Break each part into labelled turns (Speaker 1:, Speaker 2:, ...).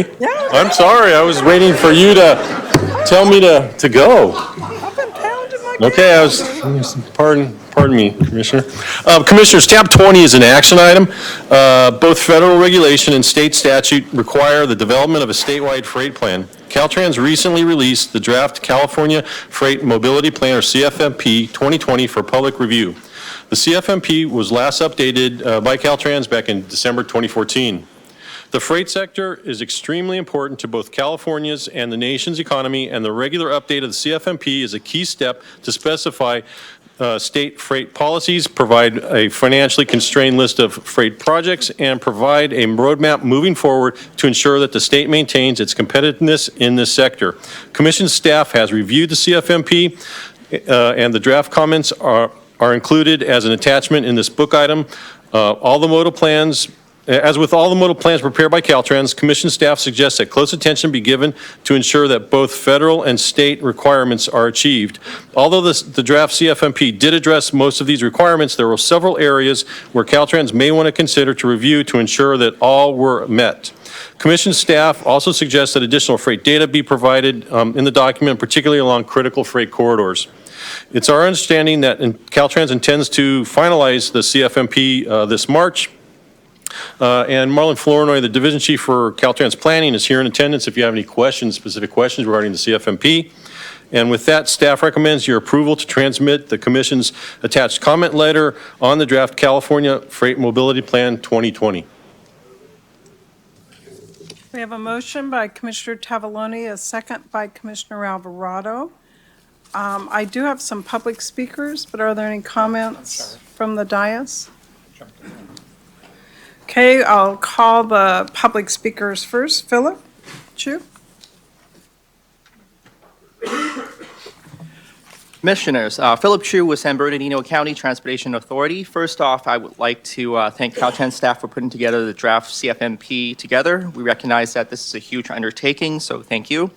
Speaker 1: Yeah.
Speaker 2: I'm sorry, I was waiting for you to tell me to go.
Speaker 1: I've been pounding my
Speaker 2: Okay, pardon me, Commissioner. Commissioners, tab 20 is an action item. Both federal regulation and state statute require the development of a statewide freight plan. Caltrans recently released the draft California Freight Mobility Plan, or CFMP 2020, for public review. The CFMP was last updated by Caltrans back in December 2014. The freight sector is extremely important to both California's and the nation's economy, and the regular update of the CFMP is a key step to specify state freight policies, provide a financially constrained list of freight projects, and provide a roadmap moving forward to ensure that the state maintains its competitiveness in this sector. Commission staff has reviewed the CFMP, and the draft comments are included as an attachment in this book item. As with all the modal plans prepared by Caltrans, Commission staff suggests that close attention be given to ensure that both federal and state requirements are achieved. Although the draft CFMP did address most of these requirements, there were several areas where Caltrans may want to consider to review to ensure that all were met. Commission staff also suggests that additional freight data be provided in the document, particularly along critical freight corridors. It's our understanding that Caltrans intends to finalize the CFMP this March. And Marlon Flournoy, the Division Chief for Caltrans Planning, is here in attendance if you have any questions, specific questions regarding the CFMP. And with that, staff recommends your approval to transmit the Commission's attached comment letter on the draft California Freight Mobility Plan 2020.
Speaker 1: We have a motion by Commissioner Tavaloni, a second by Commissioner Alvarado. I do have some public speakers, but are there any comments from the dais? Okay, I'll call the public speakers first. Philip Chu.
Speaker 3: Commissioners, Philip Chu with San Bernardino County Transportation Authority. First off, I would like to thank Caltrans staff for putting together the draft CFMP together. We recognize that this is a huge undertaking, so thank you.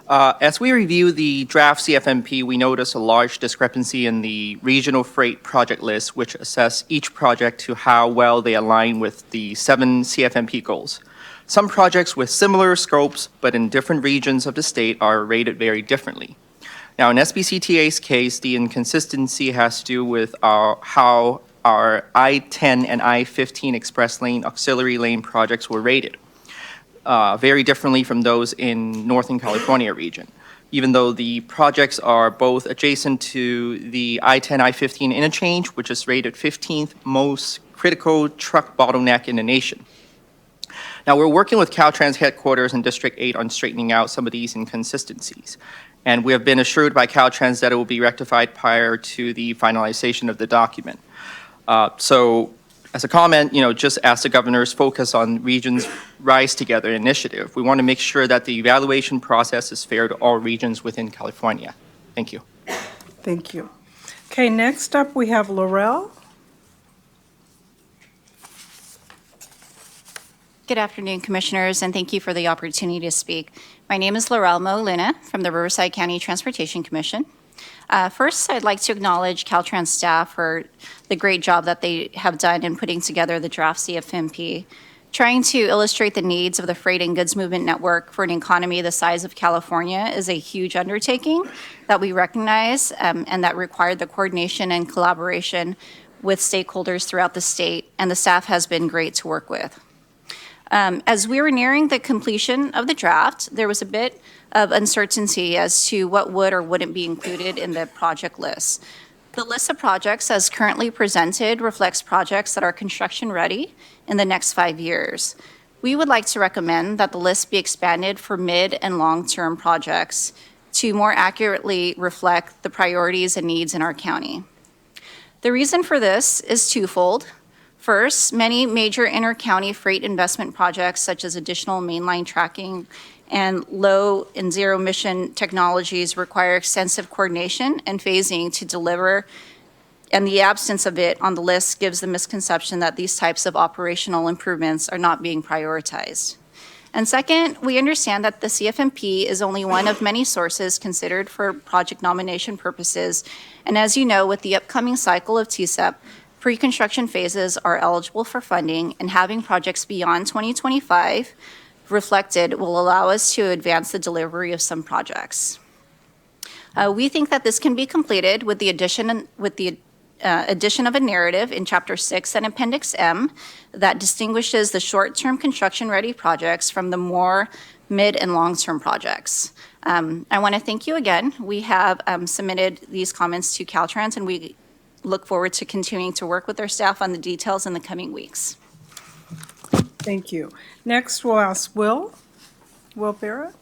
Speaker 3: As we review the draft CFMP, we notice a large discrepancy in the regional freight project list, which assess each project to how well they align with the 7 CFMP goals. Some projects with similar scopes, but in different regions of the state, are rated very differently. Now, in SBCTA's case, the inconsistency has to do with how our I-10 and I-15 express lane auxiliary lane projects were rated. Very differently from those in Northern California region. Even though the projects are both adjacent to the I-10, I-15 interchange, which is rated 15th most critical truck bottleneck in the nation. Now, we're working with Caltrans headquarters in District 8 on straightening out some of these inconsistencies. And we have been assured by Caltrans that it will be rectified prior to the finalization of the document. As a comment, just as the governor's focus on regions Rise Together initiative, we want to make sure that the evaluation process is fair to all regions within California. Thank you.
Speaker 1: Thank you. Okay, next up we have Laurel.
Speaker 4: Good afternoon, Commissioners, and thank you for the opportunity to speak. My name is Laurel Molina from the Riverside County Transportation Commission. First, I'd like to acknowledge Caltrans staff for the great job that they have done in putting together the draft CFMP. Trying to illustrate the needs of the freight and goods movement network for an economy the size of California is a huge undertaking that we recognize and that required the coordination and collaboration with stakeholders throughout the state, and the staff has been great to work with. As we were nearing the completion of the draft, there was a bit of uncertainty as to what would or wouldn't be included in the project list. The list of projects as currently presented reflects projects that are construction ready in the next 5 years. We would like to recommend that the list be expanded for mid and long-term projects to more accurately reflect the priorities and needs in our county. The reason for this is twofold. First, many major inter-county freight investment projects, such as additional mainline tracking and low and zero emission technologies, require extensive coordination and phasing to deliver, and the absence of it on the list gives the misconception that these types of operational improvements are not being prioritized. And second, we understand that the CFMP is only one of many sources considered for project nomination purposes, and as you know, with the upcoming cycle of TSEP, pre-construction phases are eligible for funding, and having projects beyond 2025 reflected will allow us to advance the delivery of some projects. We think that this can be completed with the addition of a narrative in Chapter 6 and Appendix M that distinguishes the short-term construction-ready projects from the more mid- and long-term projects. I want to thank you again. We have submitted these comments to Caltrans, and we look forward to continuing to work with their staff on the details in the coming weeks.
Speaker 1: Thank you. Next, we'll ask Will Barrett.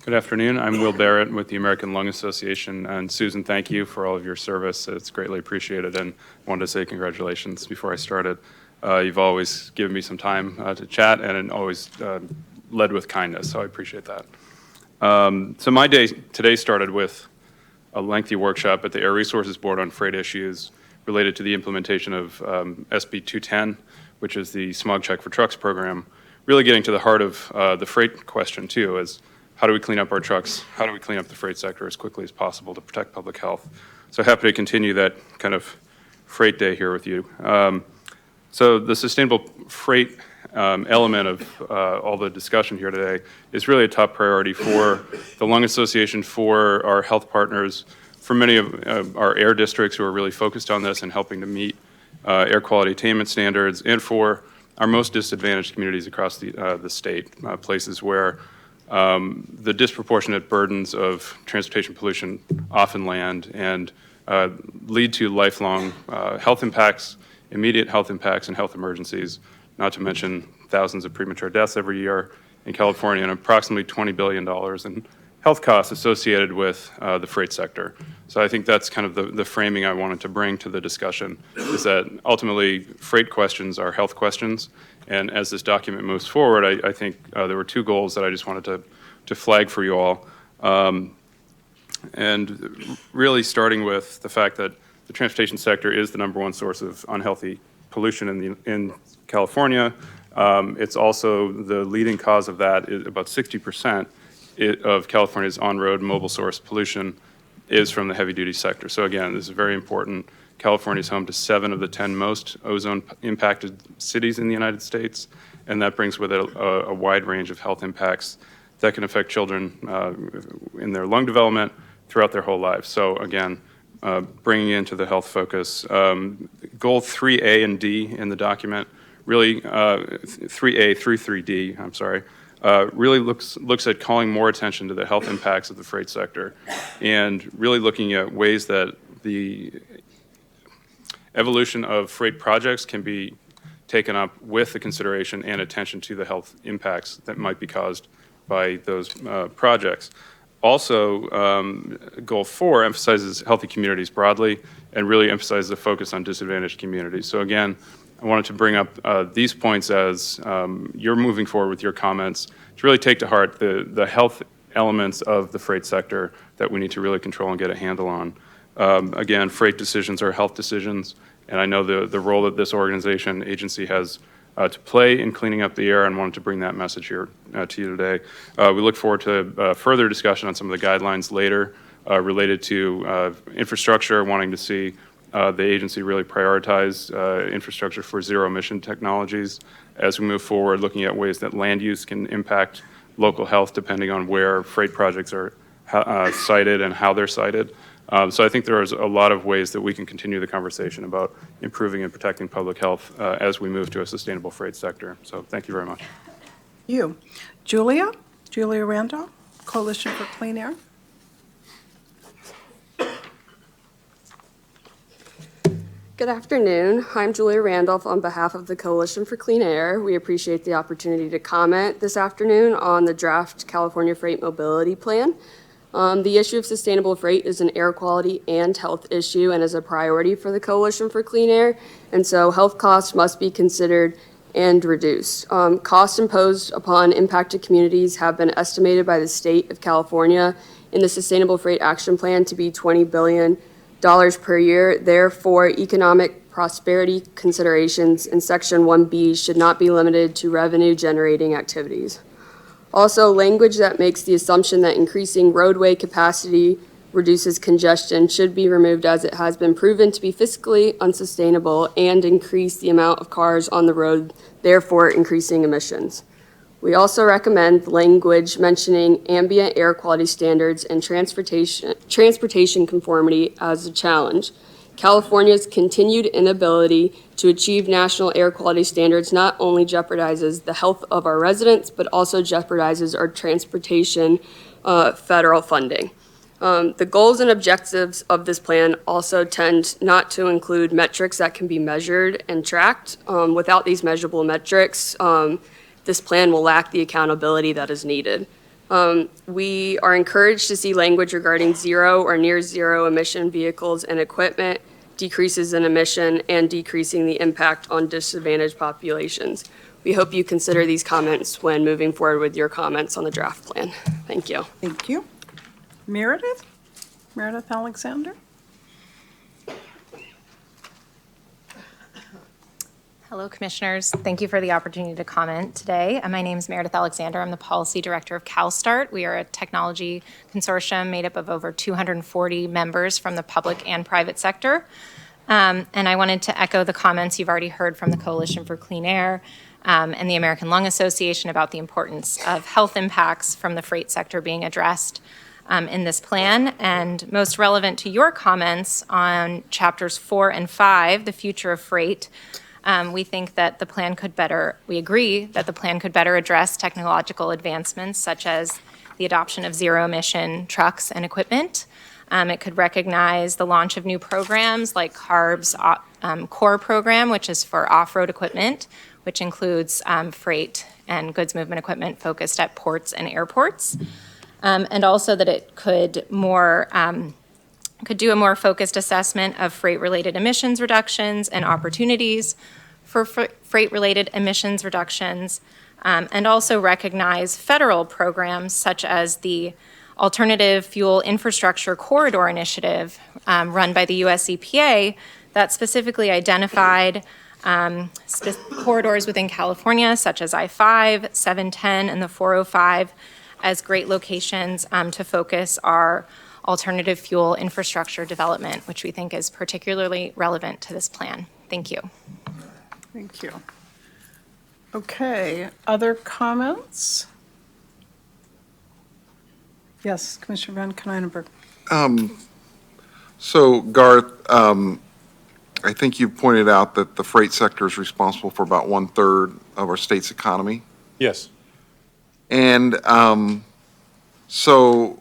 Speaker 5: Good afternoon. I'm Will Barrett with the American Lung Association. And Susan, thank you for all of your service. It's greatly appreciated. And I wanted to say congratulations before I started. You've always given me some time to chat and always led with kindness, so I appreciate that. So my day today started with a lengthy workshop at the Air Resources Board on freight issues related to the implementation of SB 210, which is the Smog Check for Trucks program, really getting to the heart of the freight question too, is how do we clean up our trucks? How do we clean up the freight sector as quickly as possible to protect public health? So happy to continue that kind of freight day here with you. So the sustainable freight element of all the discussion here today is really a top priority for the Lung Association, for our health partners, for many of our air districts who are really focused on this and helping to meet air quality attainment standards, and for our most disadvantaged communities across the state, places where the disproportionate burdens of transportation pollution often land and lead to lifelong health impacts, immediate health impacts and health emergencies, not to mention thousands of premature deaths every year in California and approximately $20 billion in health costs associated with the freight sector. So I think that's kind of the framing I wanted to bring to the discussion, is that ultimately freight questions are health questions. And as this document moves forward, I think there were two goals that I just wanted to flag for you all. And really starting with the fact that the transportation sector is the #1 source of unhealthy pollution in California. It's also the leading cause of that. About 60% of California's on-road mobile source pollution is from the heavy-duty sector. So again, this is very important. California is home to 7 of the 10 most ozone-impacted cities in the United States, and that brings with it a wide range of health impacts that can affect children in their lung development throughout their whole lives. So again, bringing it into the health focus. Goal 3A and D in the document, really 3A through 3D, I'm sorry, really looks at calling more attention to the health impacts of the freight sector and really looking at ways that the evolution of freight projects can be taken up with the consideration and attention to the health impacts that might be caused by those projects. Also, Goal 4 emphasizes healthy communities broadly and really emphasizes the focus on disadvantaged communities. So again, I wanted to bring up these points as you're moving forward with your comments to really take to heart the health elements of the freight sector that we need to really control and get a handle on. Again, freight decisions are health decisions, and I know the role that this agency has to play in cleaning up the air, and wanted to bring that message here to you today. We look forward to further discussion on some of the guidelines later related to infrastructure, wanting to see the agency really prioritize infrastructure for zero-emission technologies as we move forward, looking at ways that land use can impact local health depending on where freight projects are sited and how they're sited. So I think there's a lot of ways that we can continue the conversation about improving and protecting public health as we move to a sustainable freight sector. So thank you very much.
Speaker 1: You. Julia Randolph, Coalition for Clean Air.
Speaker 6: Good afternoon. I'm Julia Randolph on behalf of the Coalition for Clean Air. We appreciate the opportunity to comment this afternoon on the draft California Freight Mobility Plan. The issue of sustainable freight is an air quality and health issue and is a priority for the Coalition for Clean Air, and so health costs must be considered and reduced. Costs imposed upon impacted communities have been estimated by the state of California in the Sustainable Freight Action Plan to be $20 billion per year. Therefore, economic prosperity considerations in Section 1B should not be limited to revenue-generating activities. Also, language that makes the assumption that increasing roadway capacity reduces congestion should be removed as it has been proven to be fiscally unsustainable and increase the amount of cars on the road, therefore increasing emissions. We also recommend language mentioning ambient air quality standards and transportation conformity as a challenge. California's continued inability to achieve national air quality standards not only jeopardizes the health of our residents, but also jeopardizes our transportation federal funding. The goals and objectives of this plan also tend not to include metrics that can be measured and tracked. Without these measurable metrics, this plan will lack the accountability that is needed. We are encouraged to see language regarding zero or near zero emission vehicles and equipment, decreases in emission, and decreasing the impact on disadvantaged populations. We hope you consider these comments when moving forward with your comments on the draft plan. Thank you.
Speaker 1: Thank you. Meredith? Meredith Alexander?
Speaker 7: Hello, Commissioners. Thank you for the opportunity to comment today. My name is Meredith Alexander. I'm the Policy Director of CalSTART. We are a technology consortium made up of over 240 members from the public and private sector. And I wanted to echo the comments you've already heard from the Coalition for Clean Air and the American Lung Association about the importance of health impacts from the freight sector being addressed in this plan. And most relevant to your comments on chapters 4 and 5, the future of freight, we think that the plan could better, we agree that the plan could better address technological advancements such as the adoption of zero-emission trucks and equipment. It could recognize the launch of new programs like CARB's CORE program, which is for off-road equipment, which includes freight and goods movement equipment focused at ports and airports. And also that it could do a more focused assessment of freight-related emissions reductions and opportunities for freight-related emissions reductions, and also recognize federal programs such as the Alternative Fuel Infrastructure Corridor Initiative run by the US EPA that specifically identified corridors within California such as I-5, 710, and the 405 as great locations to focus our alternative fuel infrastructure development, which we think is particularly relevant to this plan. Thank you.
Speaker 1: Thank you. Okay, other comments? Yes, Commissioner Van Kynenberg.
Speaker 8: So Garth, I think you pointed out that the freight sector is responsible for about 1/3 of our state's economy.
Speaker 2: Yes.
Speaker 8: And so,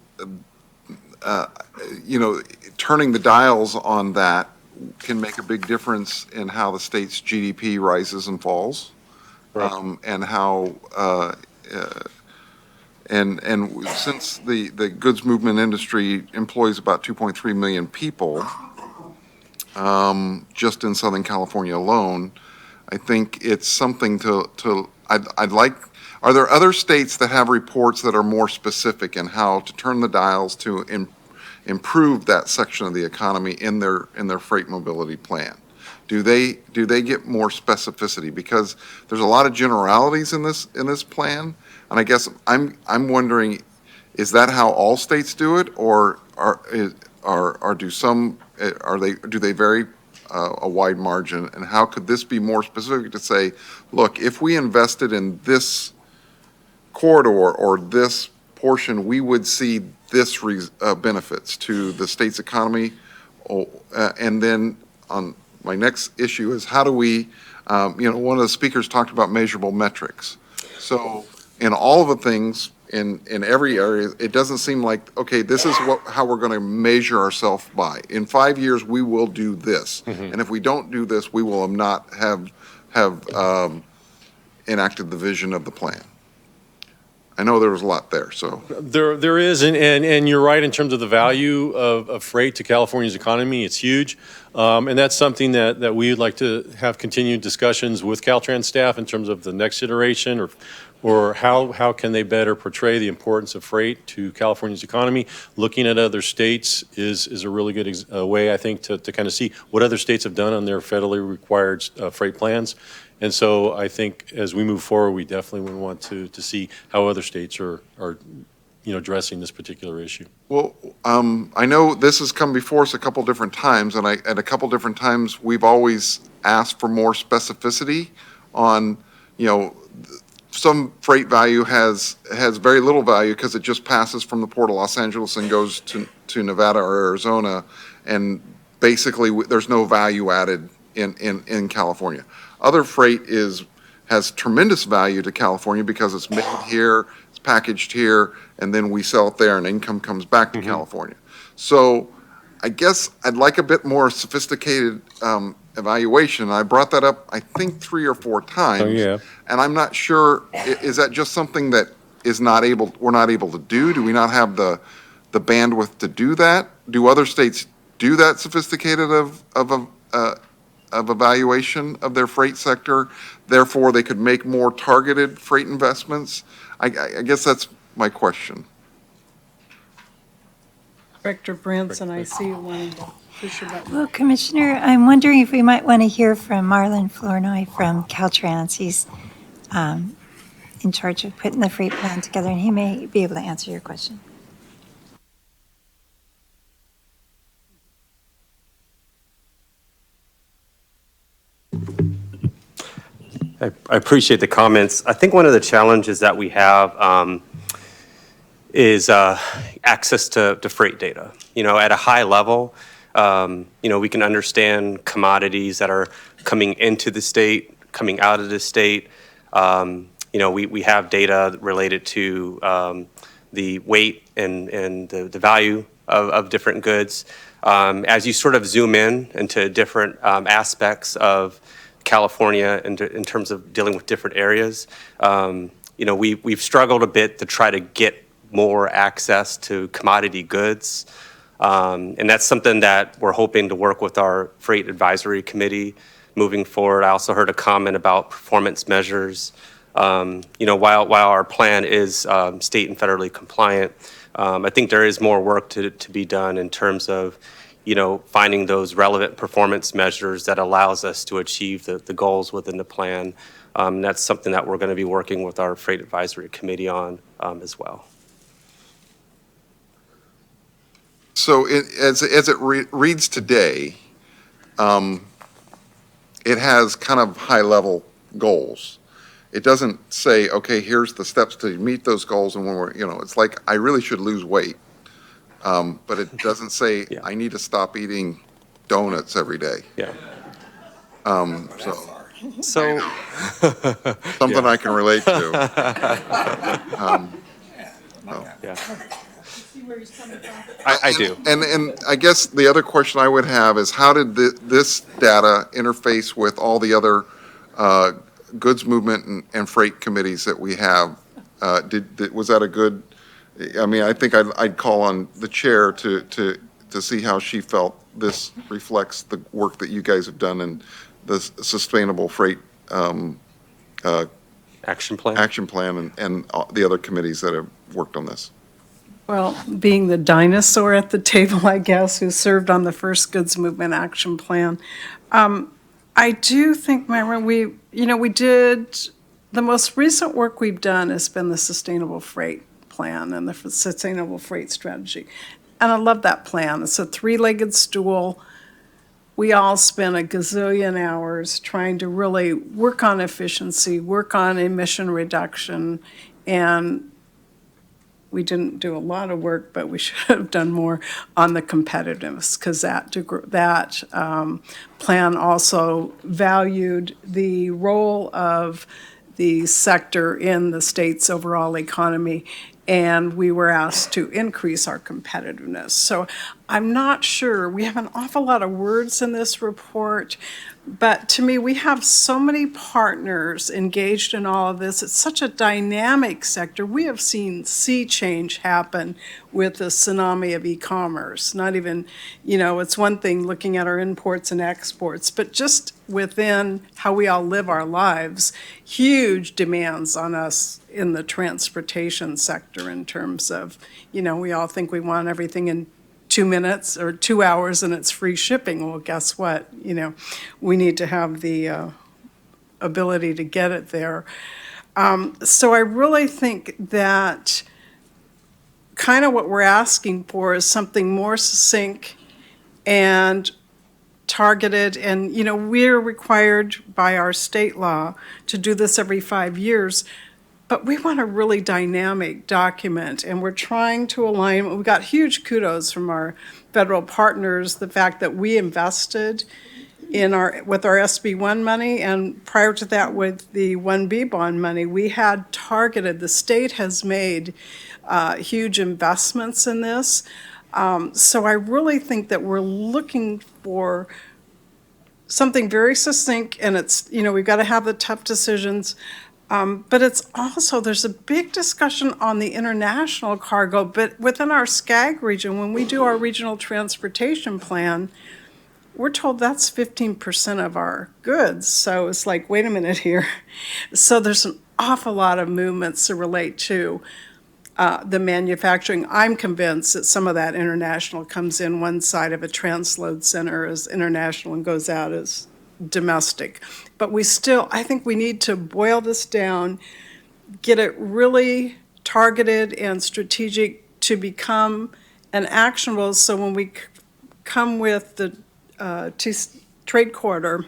Speaker 8: turning the dials on that can make a big difference in how the state's GDP rises and falls.
Speaker 2: Right.
Speaker 8: And how, and since the goods movement industry employs about 2.3 million people, just in Southern California alone, I think it's something I'd like, are there other states that have reports that are more specific in how to turn the dials to improve that section of the economy in their freight mobility plan? Do they get more specificity? Because there's a lot of generalities in this plan, and I guess I'm wondering, is that how all states do it, or do they vary a wide margin? And how could this be more specific to say, look, if we invested in this corridor or this portion, we would see this benefits to the state's economy? And then on my next issue is, how do we, one of the speakers talked about measurable metrics. So in all of the things, in every area, it doesn't seem like, okay, this is how we're going to measure ourselves by. In 5 years, we will do this. Mm-hmm. And if we don't do this, we will not have enacted the vision of the plan. I know there was a lot there, so.
Speaker 2: There is, and you're right in terms of the value of freight to California's economy. It's huge. And that's something that we'd like to have continued discussions with Caltrans staff in terms of the next iteration, or how can they better portray the importance of freight to California's economy. Looking at other states is a really good way, I think, to kind of see what other states have done on their federally required freight plans. And so I think as we move forward, we definitely would want to see how other states are addressing this particular issue.
Speaker 8: Well, I know this has come before us a couple different times, and at a couple different times, we've always asked for more specificity on, some freight value has very little value because it just passes from the Port of Los Angeles and goes to Nevada or Arizona, and basically, there's no value added in California. Other freight has tremendous value to California because it's made here, it's packaged here, and then we sell it there and income comes back to California. So I guess I'd like a bit more sophisticated evaluation. I brought that up, I think, 3 or 4 times.
Speaker 2: Oh, yeah.
Speaker 8: And I'm not sure, is that just something that we're not able to do? Do we not have the bandwidth to do that? Do other states do that sophisticated of evaluation of their freight sector? Therefore, they could make more targeted freight investments? I guess that's my question.
Speaker 1: Director Branson, I see you wanting to push your button.
Speaker 9: Well, Commissioner, I'm wondering if we might want to hear from Marlon Flournoy from Caltrans. He's in charge of putting the freight plan together, and he may be able to answer your question.
Speaker 10: I appreciate the comments. I think one of the challenges that we have is access to freight data. At a high level, we can understand commodities that are coming into the state, coming out of the state. We have data related to the weight and the value of different goods. As you sort of zoom in into different aspects of California in terms of dealing with different areas, we've struggled a bit to try to get more access to commodity goods. And that's something that we're hoping to work with our Freight Advisory Committee moving forward. I also heard a comment about performance measures. While our plan is state and federally compliant, I think there is more work to be done in terms of finding those relevant performance measures that allows us to achieve the goals within the plan. That's something that we're going to be working with our Freight Advisory Committee on as well.
Speaker 8: So as it reads today, it has kind of high-level goals. It doesn't say, okay, here's the steps to meet those goals, and when it's like, I really should lose weight. But it doesn't say,
Speaker 10: Yeah.
Speaker 8: I need to stop eating donuts every day.
Speaker 10: Yeah.
Speaker 8: So
Speaker 10: So,
Speaker 8: something I can relate to.
Speaker 10: yeah. I do.
Speaker 8: And I guess the other question I would have is, how did this data interface with all the other goods movement and freight committees that we have? Was that a good? I mean, I think I'd call on the chair to see how she felt this reflects the work that you guys have done in the sustainable freight
Speaker 10: Action plan?
Speaker 8: action plan and the other committees that have worked on this.
Speaker 1: Well, being the dinosaur at the table, I guess, who served on the first Goods Movement Action Plan, I do think, Myra, we did, the most recent work we've done has been the Sustainable Freight Plan and the Sustainable Freight Strategy. And I love that plan. It's a 3-legged stool. We all spent a gazillion hours trying to really work on efficiency, work on emission reduction, and we didn't do a lot of work, but we should have done more on the competitiveness, because that plan also valued the role of the sector in the state's overall economy, and we were asked to increase our competitiveness. So I'm not sure, we have an awful lot of words in this report, but to me, we have so many partners engaged in all of this. It's such a dynamic sector. We have seen sea change happen with the tsunami of e-commerce. Not even, it's one thing looking at our imports and exports, but just within how we all live our lives, huge demands on us in the transportation sector in terms of, we all think we want everything in 2 minutes or 2 hours and it's free shipping. Well, guess what? We need to have the ability to get it there. So I really think that kind of what we're asking for is something more succinct and targeted. And, we're required by our state law to do this every 5 years. But we want a really dynamic document, and we're trying to align. We got huge kudos from our federal partners, the fact that we invested with our SB1 money, and prior to that with the 1B bond money, we had targeted, the state has made huge investments in this. So I really think that we're looking for something very succinct, and it's, we've got to have the tough decisions. But it's also, there's a big discussion on the international cargo, but within our SCAG region, when we do our regional transportation plan, we're told that's 15% of our goods. So it's like, wait a minute here. So there's an awful lot of movements to relate to the manufacturing. I'm convinced that some of that international comes in one side of a transload center as international and goes out as domestic. But I think we need to boil this down, get it really targeted and strategic to become an actionable. So when we come with the trade corridor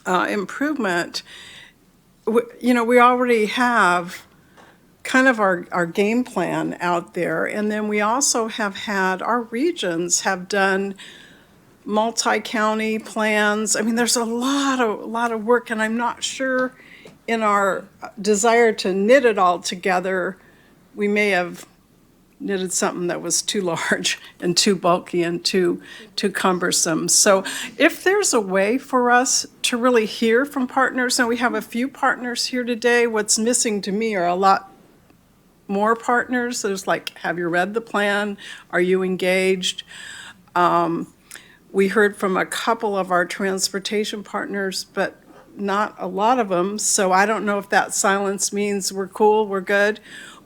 Speaker 1: improvement, we already have kind of our game plan out there. And then we also have had, our regions have done multi-county plans. I mean, there's a lot of work, and I'm not sure in our desire to knit it all together, we may have knitted something that was too large and too bulky and too cumbersome. So if there's a way for us to really hear from partners, and we have a few partners here today, what's missing to me are a lot more partners. There's like, have you read the plan? Are you engaged? We heard from a couple of our transportation partners, but not a lot of them. So I don't know if that silence means we're cool, we're good,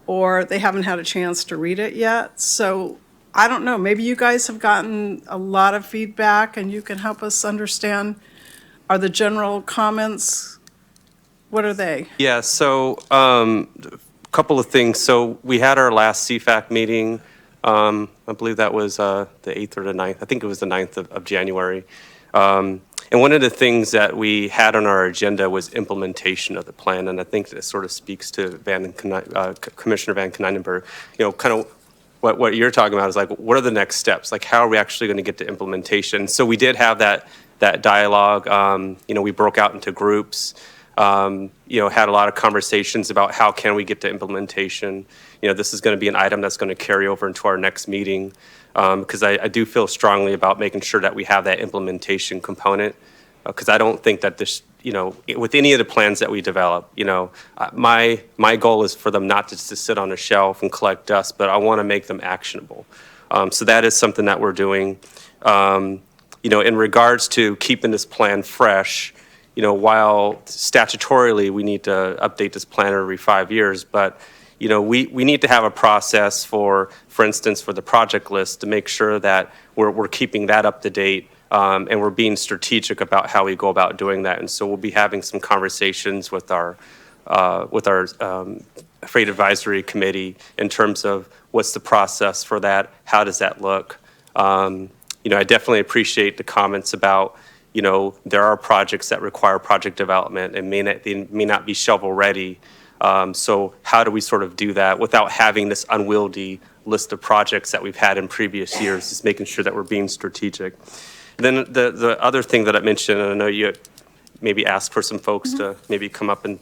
Speaker 1: or they haven't had a chance to read it yet. So I don't know. Maybe you guys have gotten a lot of feedback and you can help us understand, are the general comments, what are they?
Speaker 10: Yeah, so a couple of things. So we had our last CFAC meeting. I believe that was the 8th or the 9th. I think it was the 9th of January. And one of the things that we had on our agenda was implementation of the plan. And I think that sort of speaks to Commissioner Van Konynenberg, kind of what you're talking about is like, what are the next steps? Like, how are we actually going to get to implementation? So we did have that dialogue. We broke out into groups. Had a lot of conversations about how can we get to implementation. This is going to be an item that's going to carry over into our next meeting, because I do feel strongly about making sure that we have that implementation component, because I don't think that this, with any of the plans that we develop, my goal is for them not just to sit on a shelf and collect dust, but I want to make them actionable. So that is something that we're doing. In regards to keeping this plan fresh, while statutorily we need to update this plan every 5 years, but we need to have a process for instance, for the project list to make sure that we're keeping that up to date, and we're being strategic about how we go about doing that. And so we'll be having some conversations with our Freight Advisory Committee in terms of what's the process for that, how does that look. I definitely appreciate the comments about there are projects that require project development and they may not be shovel ready. So how do we sort of do that without having this unwieldy list of projects that we've had in previous years, just making sure that we're being strategic. And then the other thing that I mentioned, and I know you maybe asked for some folks to maybe come up and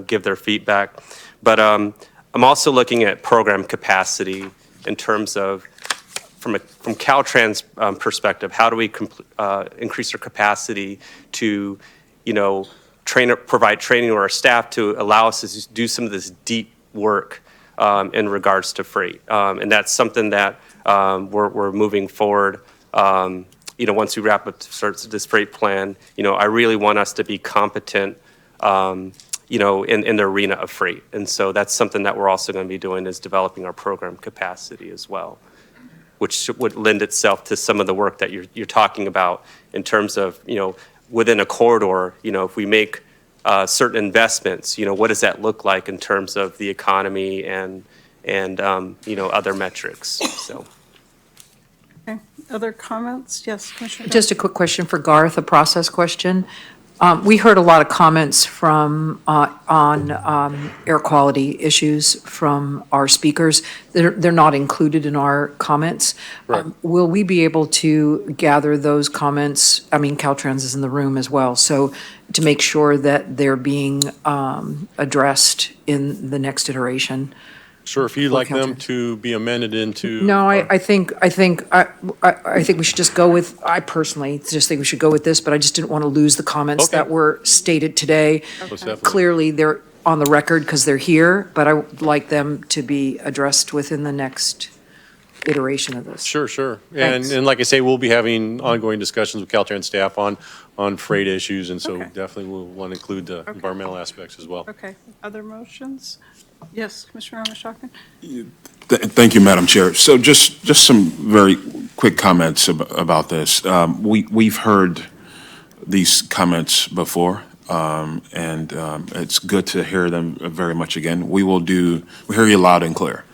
Speaker 10: give their feedback, but I'm also looking at program capacity in terms of from Caltrans' perspective, how do we increase our capacity to, provide training to our staff to allow us to do some of this deep work in regards to freight. And that's something that we're moving forward. Once we wrap up this freight plan, I really want us to be competent, in the arena of freight. And so that's something that we're also going to be doing, is developing our program capacity as well, which would lend itself to some of the work that you're talking about in terms of, within a corridor, if we make certain investments, what does that look like in terms of the economy and and, other metrics, so.
Speaker 1: Okay. Other comments? Yes, Commissioner.
Speaker 11: Just a quick question for Garth, a process question. We heard a lot of comments on air quality issues from our speakers. They're not included in our comments.
Speaker 2: Right.
Speaker 11: Will we be able to gather those comments? I mean, Caltrans is in the room as well, so to make sure that they're being addressed in the next iteration.
Speaker 2: Sure, if you'd like them
Speaker 11: Caltrans.
Speaker 2: to be amended into.
Speaker 11: No, I think we should just go with, I personally just think we should go with this, but I just didn't want to lose the comments
Speaker 2: Okay.
Speaker 11: that were stated today.
Speaker 2: Most definitely.
Speaker 11: Clearly, they're on the record because they're here, but I would like them to be addressed within the next iteration of this.
Speaker 2: Sure, sure.
Speaker 11: Thanks.
Speaker 2: And like I say, we'll be having ongoing discussions with Caltrans staff on freight issues, and so
Speaker 1: Okay.
Speaker 2: definitely we'll want to include the environmental aspects as well.
Speaker 1: Okay. Other motions? Yes, Commissioner Ramachandran?
Speaker 12: Thank you, Madam Chair. So just some very quick comments about this. We've heard these comments before, and it's good to hear them very much again. We hear you loud and clear.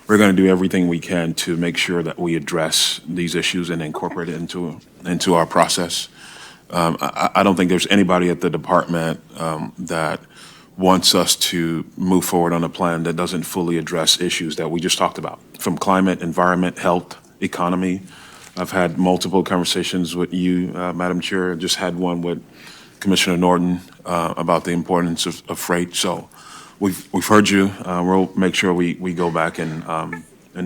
Speaker 12: We're going to do everything we can to make sure that we address these issues and incorporate it into our process. I don't think there's anybody at the department that wants us to move forward on a plan that doesn't fully address issues that we just talked about, from climate, environment, health, economy. I've had multiple conversations with you, Madam Chair. I just had one with Commissioner Norton about the importance of freight. So we've heard you. We'll make sure we go back and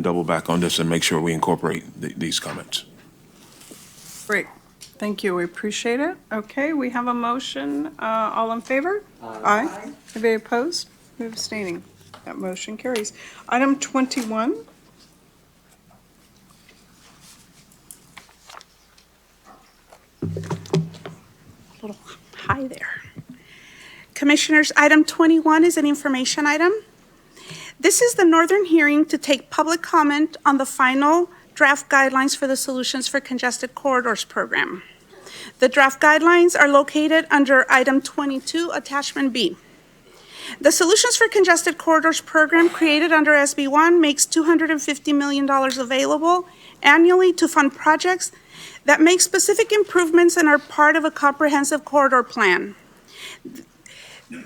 Speaker 12: double back on this and make sure we incorporate these comments.
Speaker 1: Great. Thank you. We appreciate it. Okay, we have a motion. All in favor? Aye. Anybody opposed? Who abstaining? That motion carries. Item 21.
Speaker 13: Little high there. Commissioners, item 21 is an information item. This is the northern hearing to take public comment on the final draft guidelines for the Solutions for Congested Corridors program. The draft guidelines are located under item 22, attachment B. The Solutions for Congested Corridors program created under SB 1 makes $250 million available annually to fund projects that make specific improvements and are part of a comprehensive corridor plan.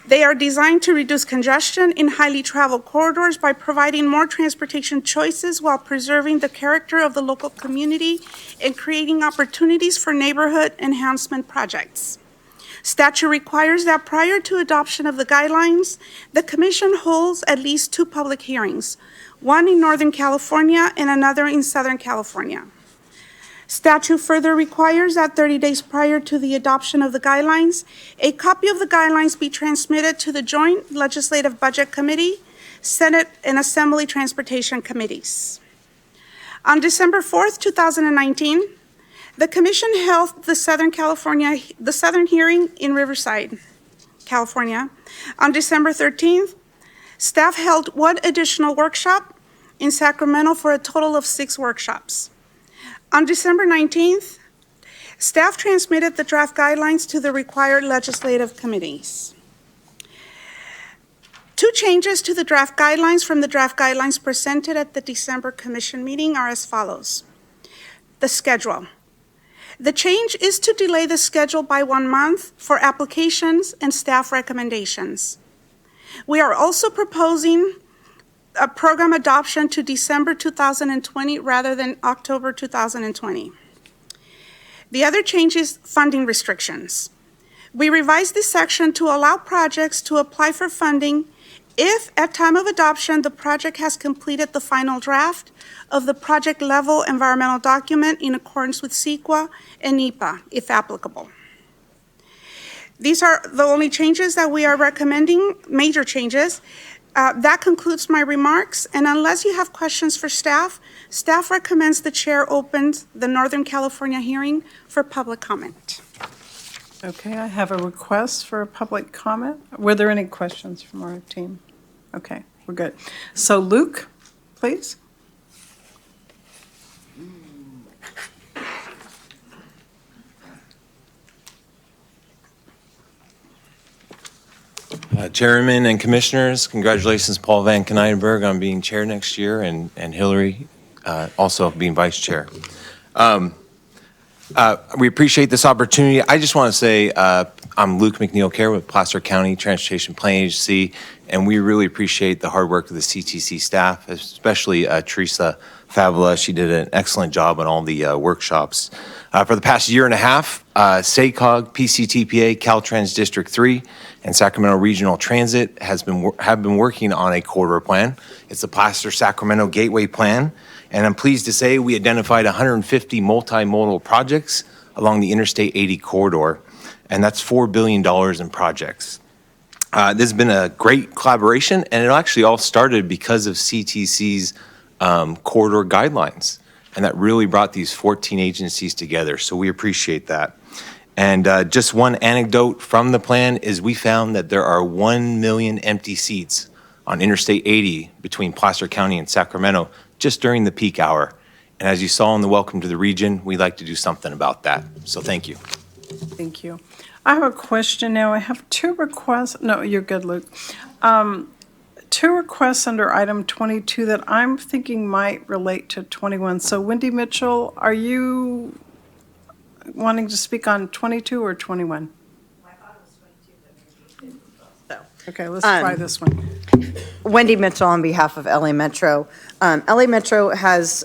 Speaker 13: They are designed to reduce congestion in highly traveled corridors by providing more transportation choices while preserving the character of the local community and creating opportunities for neighborhood enhancement projects. Statute requires that prior to adoption of the guidelines, the Commission holds at least 2 public hearings, one in Northern California and another in Southern California. Statute further requires that 30 days prior to the adoption of the guidelines, a copy of the guidelines be transmitted to the Joint Legislative Budget Committee, Senate, and Assembly Transportation Committees. On December 4th, 2019, the Commission held the Southern hearing in Riverside, California. On December 13th, staff held 1 additional workshop in Sacramento for a total of 6 workshops. On December 19th, staff transmitted the draft guidelines to the required legislative committees. 2 changes to the draft guidelines from the draft guidelines presented at the December Commission meeting are as follows. The schedule. The change is to delay the schedule by 1 month for applications and staff recommendations. We are also proposing a program adoption to December 2020 rather than October 2020. The other change is funding restrictions. We revised this section to allow projects to apply for funding if at time of adoption the project has completed the final draft of the project level environmental document in accordance with CEQA and NEPA, if applicable. These are the only changes that we are recommending, major changes. That concludes my remarks, and unless you have questions for staff, staff recommends the chair opens the Northern California hearing for public comment.
Speaker 1: Okay, I have a request for a public comment. Were there any questions from our team? Okay, we're good. So Luke, please.
Speaker 14: Chairman and Commissioners, congratulations, Paul Van Kenijenberg, on being chair next year, and Hillary also being vice chair. We appreciate this opportunity. I just want to say I'm Luke McNeil-Kerr with Placer County Transportation Planning Agency, and we really appreciate the hard work of the CTC staff, especially Teresa Favela. She did an excellent job on all the workshops. For the past year and a half, SACOG, PCTPA, Caltrans District 3, and Sacramento Regional Transit have been working on a corridor plan. It's the Placer-Sacramento Gateway Plan, and I'm pleased to say we identified 150 multimodal projects along the Interstate 80 corridor, and that's $4 billion in projects. This has been a great collaboration, and it actually all started because of CTC's corridor guidelines, and that really brought these 14 agencies together, so we appreciate that. And just one anecdote from the plan is we found that there are 1 million empty seats on Interstate 80 between Placer County and Sacramento just during the peak hour. And as you saw in the Welcome to the Region, we'd like to do something about that. So thank you.
Speaker 1: Thank you. I have a question now. I have two requests. No, you're good, Luke. Two requests under item 22 that I'm thinking might relate to 21. So Wendy Mitchell, are you wanting to speak on 22 or 21? I thought it was 22. So. Okay, let's try this one.
Speaker 15: Wendy Mitchell on behalf of LA Metro. LA Metro has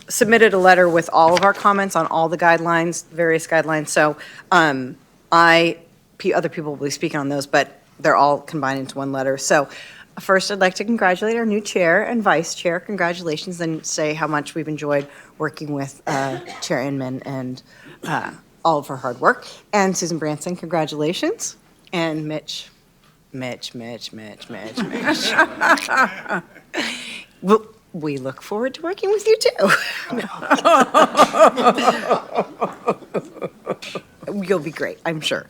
Speaker 15: submitted a letter with all of our comments on all the guidelines, various guidelines. So other people will be speaking on those, but they're all combined into one letter. So first, I'd like to congratulate our new chair and vice chair. Congratulations, and say how much we've enjoyed working with Chair Inman and all of her hard work. And Susan Branson, congratulations. And Mitch. We look forward to working with you too. You'll be great, I'm sure.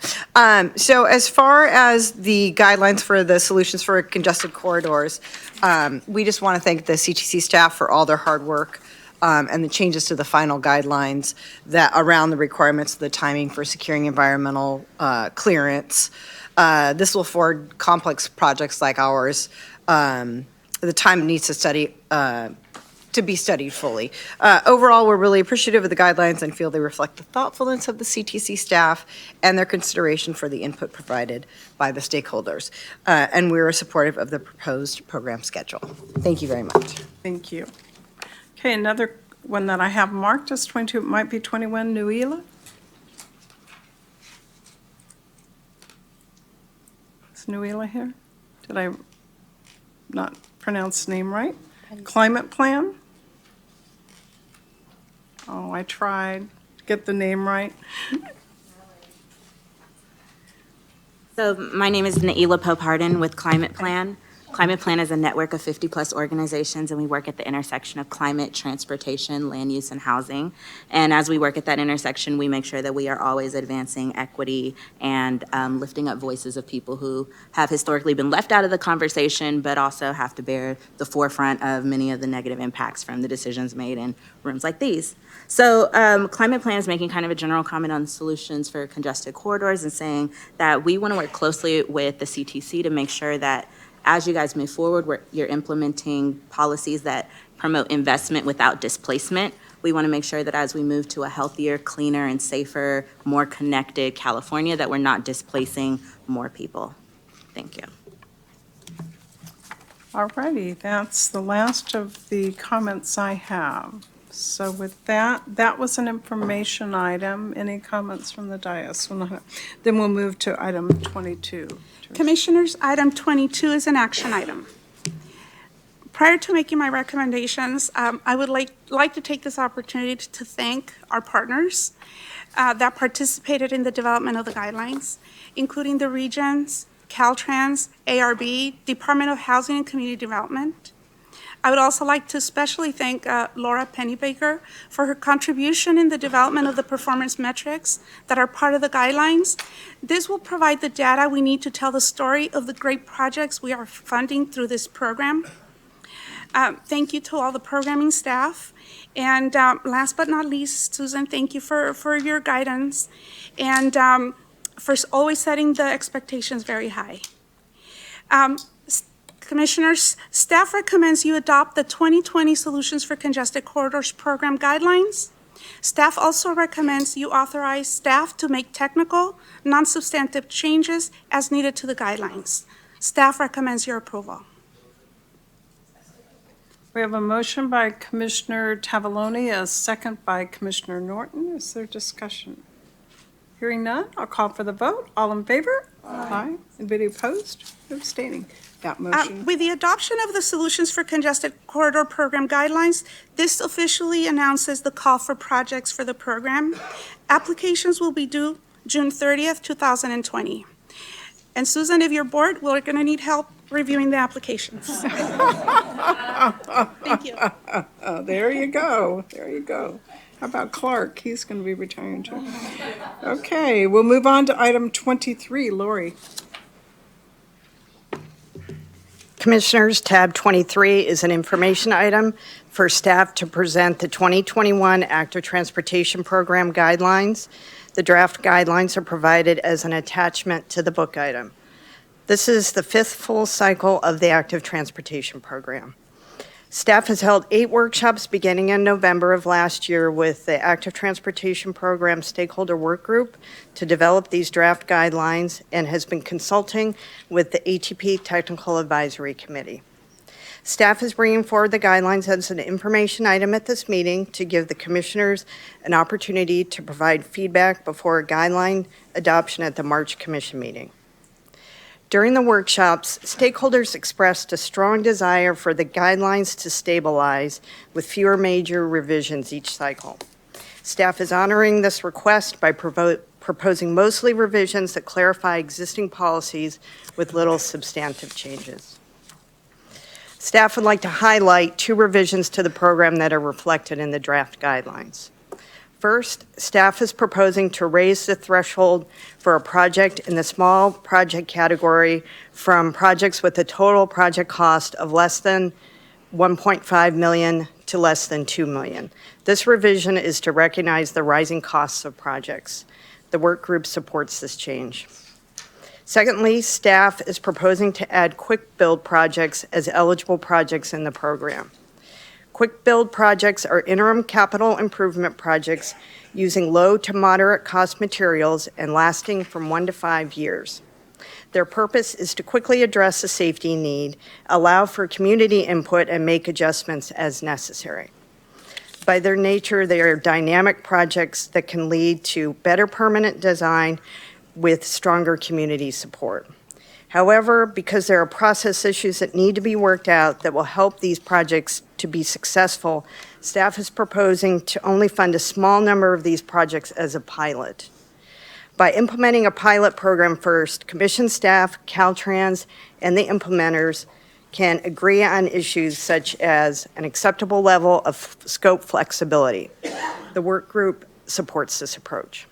Speaker 15: So as far as the guidelines for the solutions for congested corridors, we just want to thank the CTC staff for all their hard work and the changes to the final guidelines that around the requirements of the timing for securing environmental clearance. This will afford complex projects like ours the time it needs to be studied fully. Overall, we're really appreciative of the guidelines and feel they reflect the thoughtfulness of the CTC staff and their consideration for the input provided by the stakeholders. And we're supportive of the proposed program schedule. Thank you very much.
Speaker 1: Thank you. Okay, another one that I have marked as 22, it might be 21, Nuila. Is Nuila here? Did I not pronounce the name right? Climate Plan? Oh, I tried to get the name right.
Speaker 16: So my name is Naila Pope-Hardin with Climate Plan. Climate Plan is a network of 50-plus organizations, and we work at the intersection of climate, transportation, land use, and housing. And as we work at that intersection, we make sure that we are always advancing equity and lifting up voices of people who have historically been left out of the conversation, but also have to bear the forefront of many of the negative impacts from the decisions made in rooms like these. So Climate Plan is making kind of a general comment on solutions for congested corridors and saying that we want to work closely with the CTC to make sure that as you guys move forward, you're implementing policies that promote investment without displacement. We want to make sure that as we move to a healthier, cleaner, and safer, more connected California, that we're not displacing more people. Thank you.
Speaker 1: All righty, that's the last of the comments I have. So with that, that was an information item. Any comments from the dais? Then we'll move to item 22.
Speaker 13: Commissioners, item 22 is an action item. Prior to making my recommendations, I would like to take this opportunity to thank our partners that participated in the development of the guidelines, including the regions, Caltrans, ARB, Department of Housing and Community Development. I would also like to especially thank Laura Pennybaker for her contribution in the development of the performance metrics that are part of the guidelines. This will provide the data we need to tell the story of the great projects we are funding through this program. Thank you to all the programming staff. And last but not least, Susan, thank you for your guidance and for always setting the expectations very high. Commissioners, staff recommends you adopt the 2020 Solutions for Congested Corridors Program Guidelines. Staff also recommends you authorize staff to make technical, non-substantive changes as needed to the guidelines. Staff recommends your approval.
Speaker 1: We have a motion by Commissioner Tavaloni, a second by Commissioner Norton. Is there discussion? Hearing none, I'll call for the vote. All in favor? Aye. Anybody opposed? Abstaining? That motion.
Speaker 13: With the adoption of the Solutions for Congested Corridor Program Guidelines, this officially announces the call for projects for the program. Applications will be due June 30th, 2020. And Susan, if you're bored, we're going to need help reviewing the applications. Thank you.
Speaker 1: There you go. There you go. How about Clark? He's going to be retiring too. Okay, we'll move on to item 23. Lori.
Speaker 15: Commissioners, tab 23 is an information item for staff to present the 2021 Active Transportation Program guidelines. The draft guidelines are provided as an attachment to the book item. This is the 5th full cycle of the Active Transportation Program. Staff has held 8 workshops beginning in November of last year with the Active Transportation Program Stakeholder Work Group to develop these draft guidelines and has been consulting with the ATP Technical Advisory Committee. Staff is bringing forward the guidelines as an information item at this meeting to give the commissioners an opportunity to provide feedback before a guideline adoption at the March Commission meeting. During the workshops, stakeholders expressed a strong desire for the guidelines to stabilize with fewer major revisions each cycle. Staff is honoring this request by proposing mostly revisions that clarify existing policies with little substantive changes. Staff would like to highlight 2 revisions to the program that are reflected in the draft guidelines. First, staff is proposing to raise the threshold for a project in the small project category from projects with a total project cost of less than $1.5 million to less than $2 million. This revision is to recognize the rising costs of projects. The work group supports this change. Secondly, staff is proposing to add quick build projects as eligible projects in the program. Quick build projects are interim capital improvement projects using low to moderate cost materials and lasting from 1 to 5 years. Their purpose is to quickly address a safety need, allow for community input, and make adjustments as necessary. By their nature, they are dynamic projects that can lead to better permanent design with stronger community support. However, because there are process issues that need to be worked out that will help these projects to be successful, staff is proposing to only fund a small number of these projects as a pilot. By implementing a pilot program first, Commission staff, Caltrans, and the implementers can agree on issues such as an acceptable level of scope flexibility. The work group supports this approach.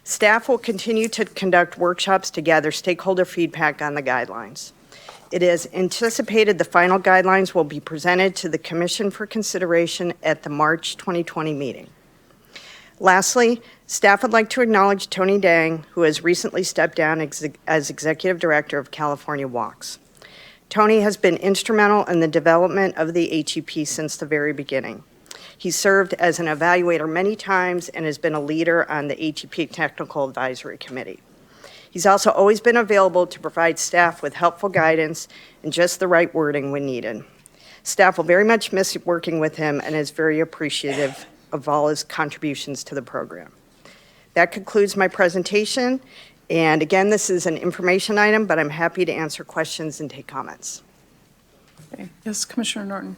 Speaker 15: Staff will continue to conduct workshops to gather stakeholder feedback on the guidelines. It is anticipated the final guidelines will be presented to the Commission for consideration at the March 2020 meeting. Lastly, staff would like to acknowledge Tony Dang, who has recently stepped down as Executive Director of California Walks. Tony has been instrumental in the development of the ATP since the very beginning. He served as an evaluator many times and has been a leader on the ATP Technical Advisory Committee. He's also always been available to provide staff with helpful guidance and just the right wording when needed. Staff will very much miss working with him and is very appreciative of all his contributions to the program. That concludes my presentation. And again, this is an information item, but I'm happy to answer questions and take comments.
Speaker 1: Okay. Yes, Commissioner Norton.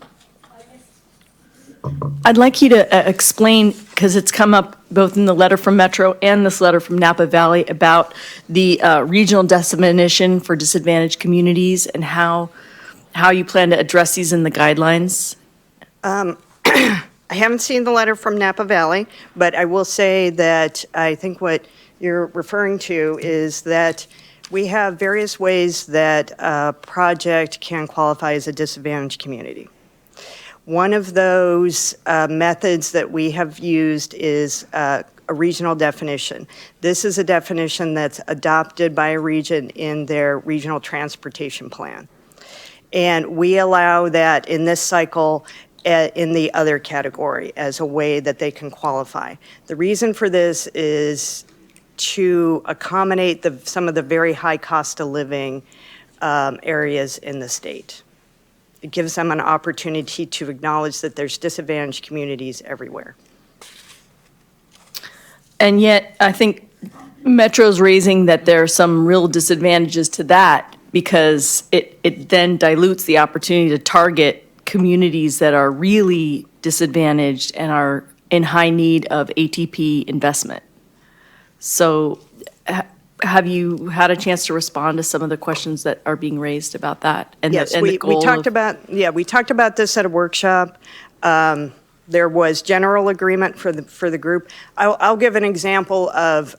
Speaker 17: I'd like you to explain, because it's come up both in the letter from Metro and this letter from Napa Valley, about the regional definition for disadvantaged communities and how you plan to address these in the guidelines.
Speaker 15: I haven't seen the letter from Napa Valley, but I will say that I think what you're referring to is that we have various ways that a project can qualify as a disadvantaged community. One of those methods that we have used is a regional definition. This is a definition that's adopted by a region in their regional transportation plan. And we allow that in this cycle in the other category as a way that they can qualify. The reason for this is to accommodate some of the very high cost of living areas in the state. It gives them an opportunity to acknowledge that there's disadvantaged communities everywhere.
Speaker 17: And yet, I think Metro's raising that there are some real disadvantages to that because it then dilutes the opportunity to target communities that are really disadvantaged and are in high need of ATP investment. So have you had a chance to respond to some of the questions that are being raised about that? And
Speaker 15: yes,
Speaker 17: we
Speaker 15: talked about this at a workshop. There was general agreement for the group. I'll give an example of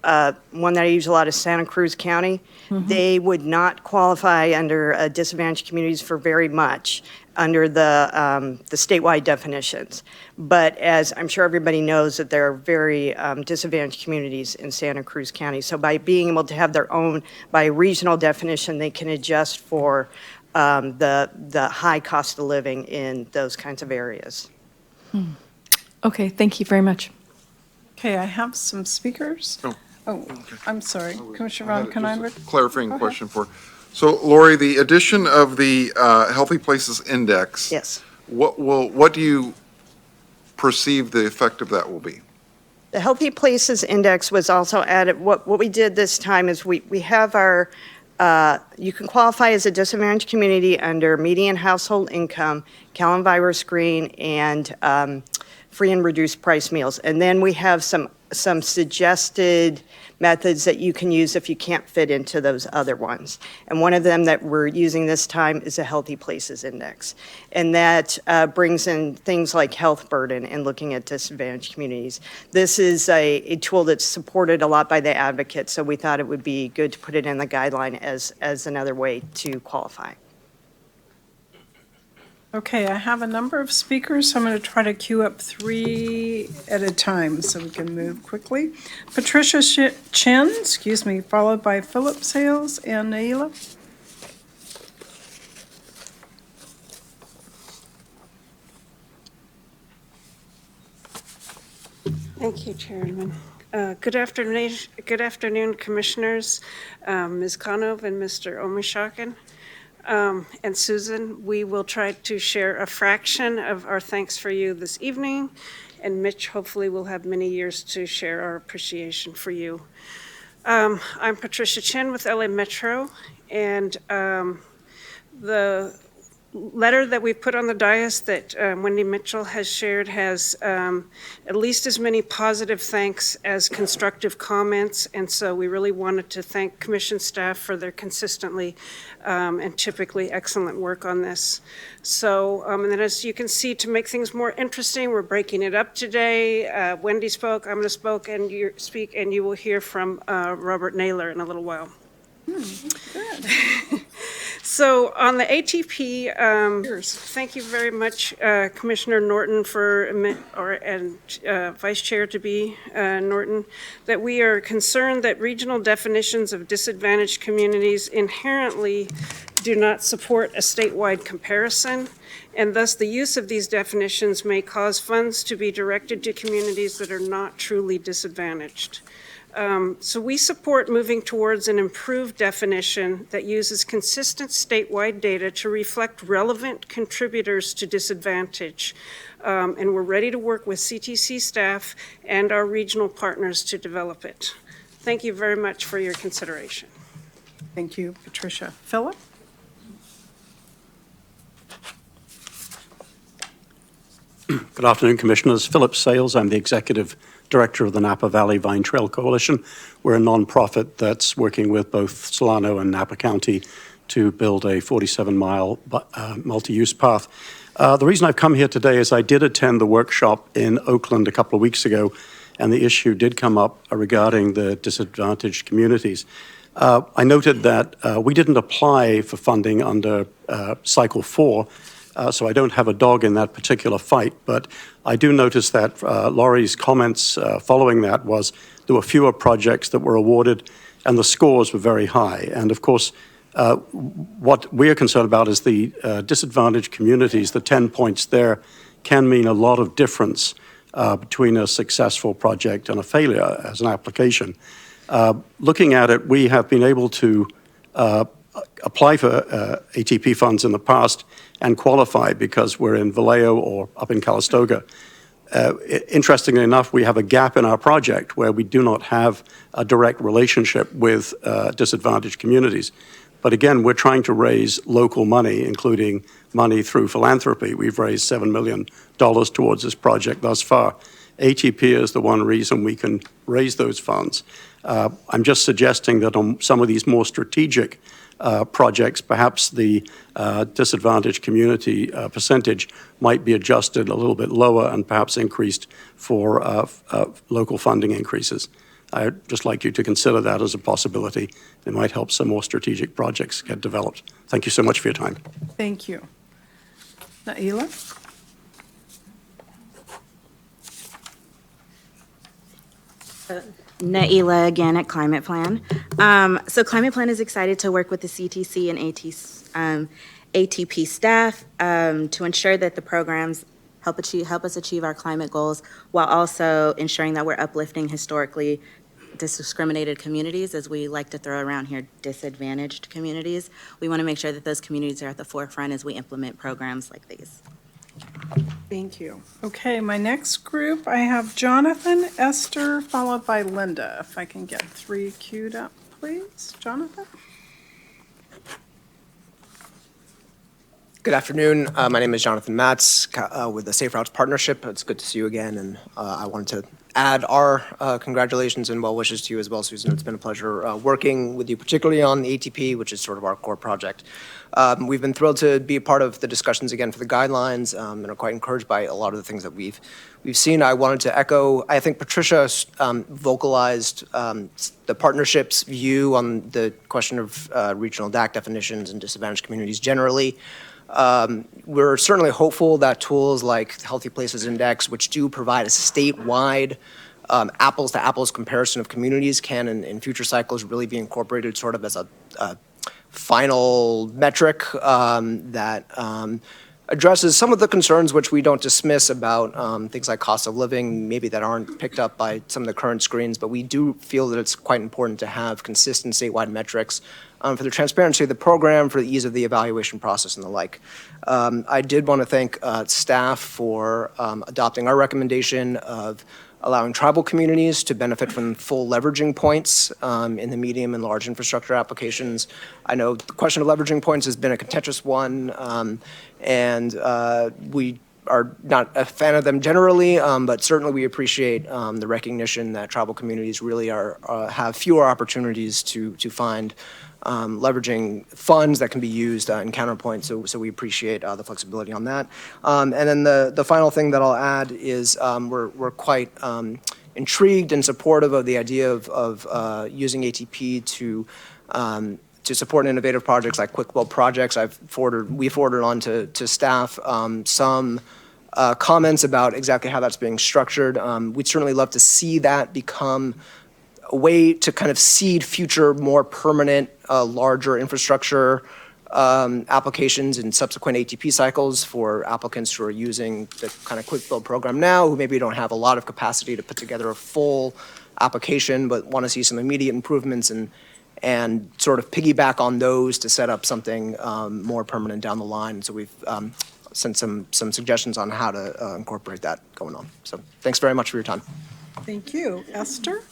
Speaker 15: one that I use a lot is Santa Cruz County. Mm-hmm. They would not qualify under disadvantaged communities for very much under the statewide definitions. But as I'm sure everybody knows that there are very disadvantaged communities in Santa Cruz County. So by being able to have their own, by regional definition, they can adjust for the high cost of living in those kinds of areas.
Speaker 17: Okay, thank you very much.
Speaker 1: Okay, I have some speakers. Oh, I'm sorry. Commissioner Ron, can I?
Speaker 8: Clarifying question for, so Lori, the addition of the Healthy Places Index.
Speaker 15: Yes.
Speaker 8: What do you perceive the effect of that will be?
Speaker 15: The Healthy Places Index was also added. What we did this time is we have our, you can qualify as a disadvantaged community under median household income, Calvin virus screen, and free and reduced price meals. And then we have some suggested methods that you can use if you can't fit into those other ones. And one of them that we're using this time is a Healthy Places Index. And that brings in things like health burden and looking at disadvantaged communities. This is a tool that's supported a lot by the advocates, so we thought it would be good to put it in the guideline as another way to qualify.
Speaker 1: Okay, I have a number of speakers, so I'm going to try to queue up 3 at a time so we can move quickly. Patricia Chin, followed by Philip Sales and Naila.
Speaker 18: Thank you, Chairman. Good afternoon, Commissioners, Ms. Konov and Mr. Omishakin. And Susan, we will try to share a fraction of our thanks for you this evening, and Mitch hopefully will have many years to share our appreciation for you. I'm Patricia Chin with LA Metro, and the letter that we put on the dais that Wendy Mitchell has shared has at least as many positive thanks as constructive comments, and so we really wanted to thank Commission staff for their consistently and typically excellent work on this. So, and then as you can see, to make things more interesting, we're breaking it up today. Wendy spoke, I'm going to speak, and you will hear from Robert Naylor in a little while.
Speaker 1: Good.
Speaker 18: So on the ATP, thank you very much, Commissioner Norton and Vice Chair to be Norton, that we are concerned that regional definitions of disadvantaged communities inherently do not support a statewide comparison, and thus the use of these definitions may cause funds to be directed to communities that are not truly disadvantaged. So we support moving towards an improved definition that uses consistent statewide data to reflect relevant contributors to disadvantage. And we're ready to work with CTC staff and our regional partners to develop it. Thank you very much for your consideration.
Speaker 1: Thank you, Patricia. Philip?
Speaker 19: Good afternoon, Commissioners. Philip Sales. I'm the Executive Director of the Napa Valley Vine Trail Coalition. We're a nonprofit that's working with both Solano and Napa County to build a 47-mile multi-use path. The reason I've come here today is I did attend the workshop in Oakland a couple of weeks ago, and the issue did come up regarding the disadvantaged communities. I noted that we didn't apply for funding under Cycle 4 so I don't have a dog in that particular fight. But I do notice that Laurie's comments following that was there were fewer projects that were awarded, and the scores were very high. And of course, what we are concerned about is the disadvantaged communities. The 10 points there can mean a lot of difference between a successful project and a failure as an application. Looking at it, we have been able to apply for ATP funds in the past and qualify because we're in Vallejo or up in Calistoga. Interestingly enough, we have a gap in our project where we do not have a direct relationship with disadvantaged communities. But again, we're trying to raise local money, including money through philanthropy. We've raised $7 million towards this project thus far. ATP is the one reason we can raise those funds. I'm just suggesting that on some of these more strategic projects, perhaps the disadvantaged community percentage might be adjusted a little bit lower and perhaps increased for local funding increases. I'd just like you to consider that as a possibility. It might help some more strategic projects get developed. Thank you so much for your time.
Speaker 1: Thank you. Naila?
Speaker 16: Naila again at Climate Plan. So Climate Plan is excited to work with the CTC and ATP staff to ensure that the programs help us achieve our climate goals while also ensuring that we're uplifting historically discriminated communities, as we like to throw around here, disadvantaged communities. We want to make sure that those communities are at the forefront as we implement programs like these.
Speaker 1: Thank you. Okay, my next group, I have Jonathan, Esther, followed by Linda. If I can get 3 queued up, please. Jonathan?
Speaker 20: Good afternoon. My name is Jonathan Matz with the Safe Routes Partnership. It's good to see you again, and I wanted to add our congratulations and well wishes to you as well, Susan. It's been a pleasure working with you, particularly on the ATP, which is sort of our core project. We've been thrilled to be a part of the discussions again for the guidelines and are quite encouraged by a lot of the things that we've seen. I wanted to echo, I think Patricia vocalized the partnership's view on the question of regional DAC definitions and disadvantaged communities generally. We're certainly hopeful that tools like Healthy Places Index, which do provide a statewide apples-to-apples comparison of communities, can in future cycles really be incorporated sort of as a final metric that addresses some of the concerns which we don't dismiss about things like cost of living, maybe that aren't picked up by some of the current screens, but we do feel that it's quite important to have consistent statewide metrics for the transparency of the program, for the ease of the evaluation process and the like. I did want to thank staff for adopting our recommendation of allowing tribal communities to benefit from full leveraging points in the medium and large infrastructure applications. I know the question of leveraging points has been a contentious one, and we are not a fan of them generally, but certainly we appreciate the recognition that tribal communities really have fewer opportunities to find leveraging funds that can be used in counterpoint, so we appreciate the flexibility on that. And then the final thing that I'll add is we're quite intrigued and supportive of the idea of using ATP to support innovative projects like quick build projects. We forwarded on to staff some comments about exactly how that's being structured. We'd certainly love to see that become a way to kind of seed future, more permanent, larger infrastructure applications in subsequent ATP cycles for applicants who are using the kind of quick build program now, who maybe don't have a lot of capacity to put together a full application, but want to see some immediate improvements and sort of piggyback on those to set up something more permanent down the line. So we've sent some suggestions on how to incorporate that going on. So thanks very much for your time.
Speaker 1: Thank you. Esther?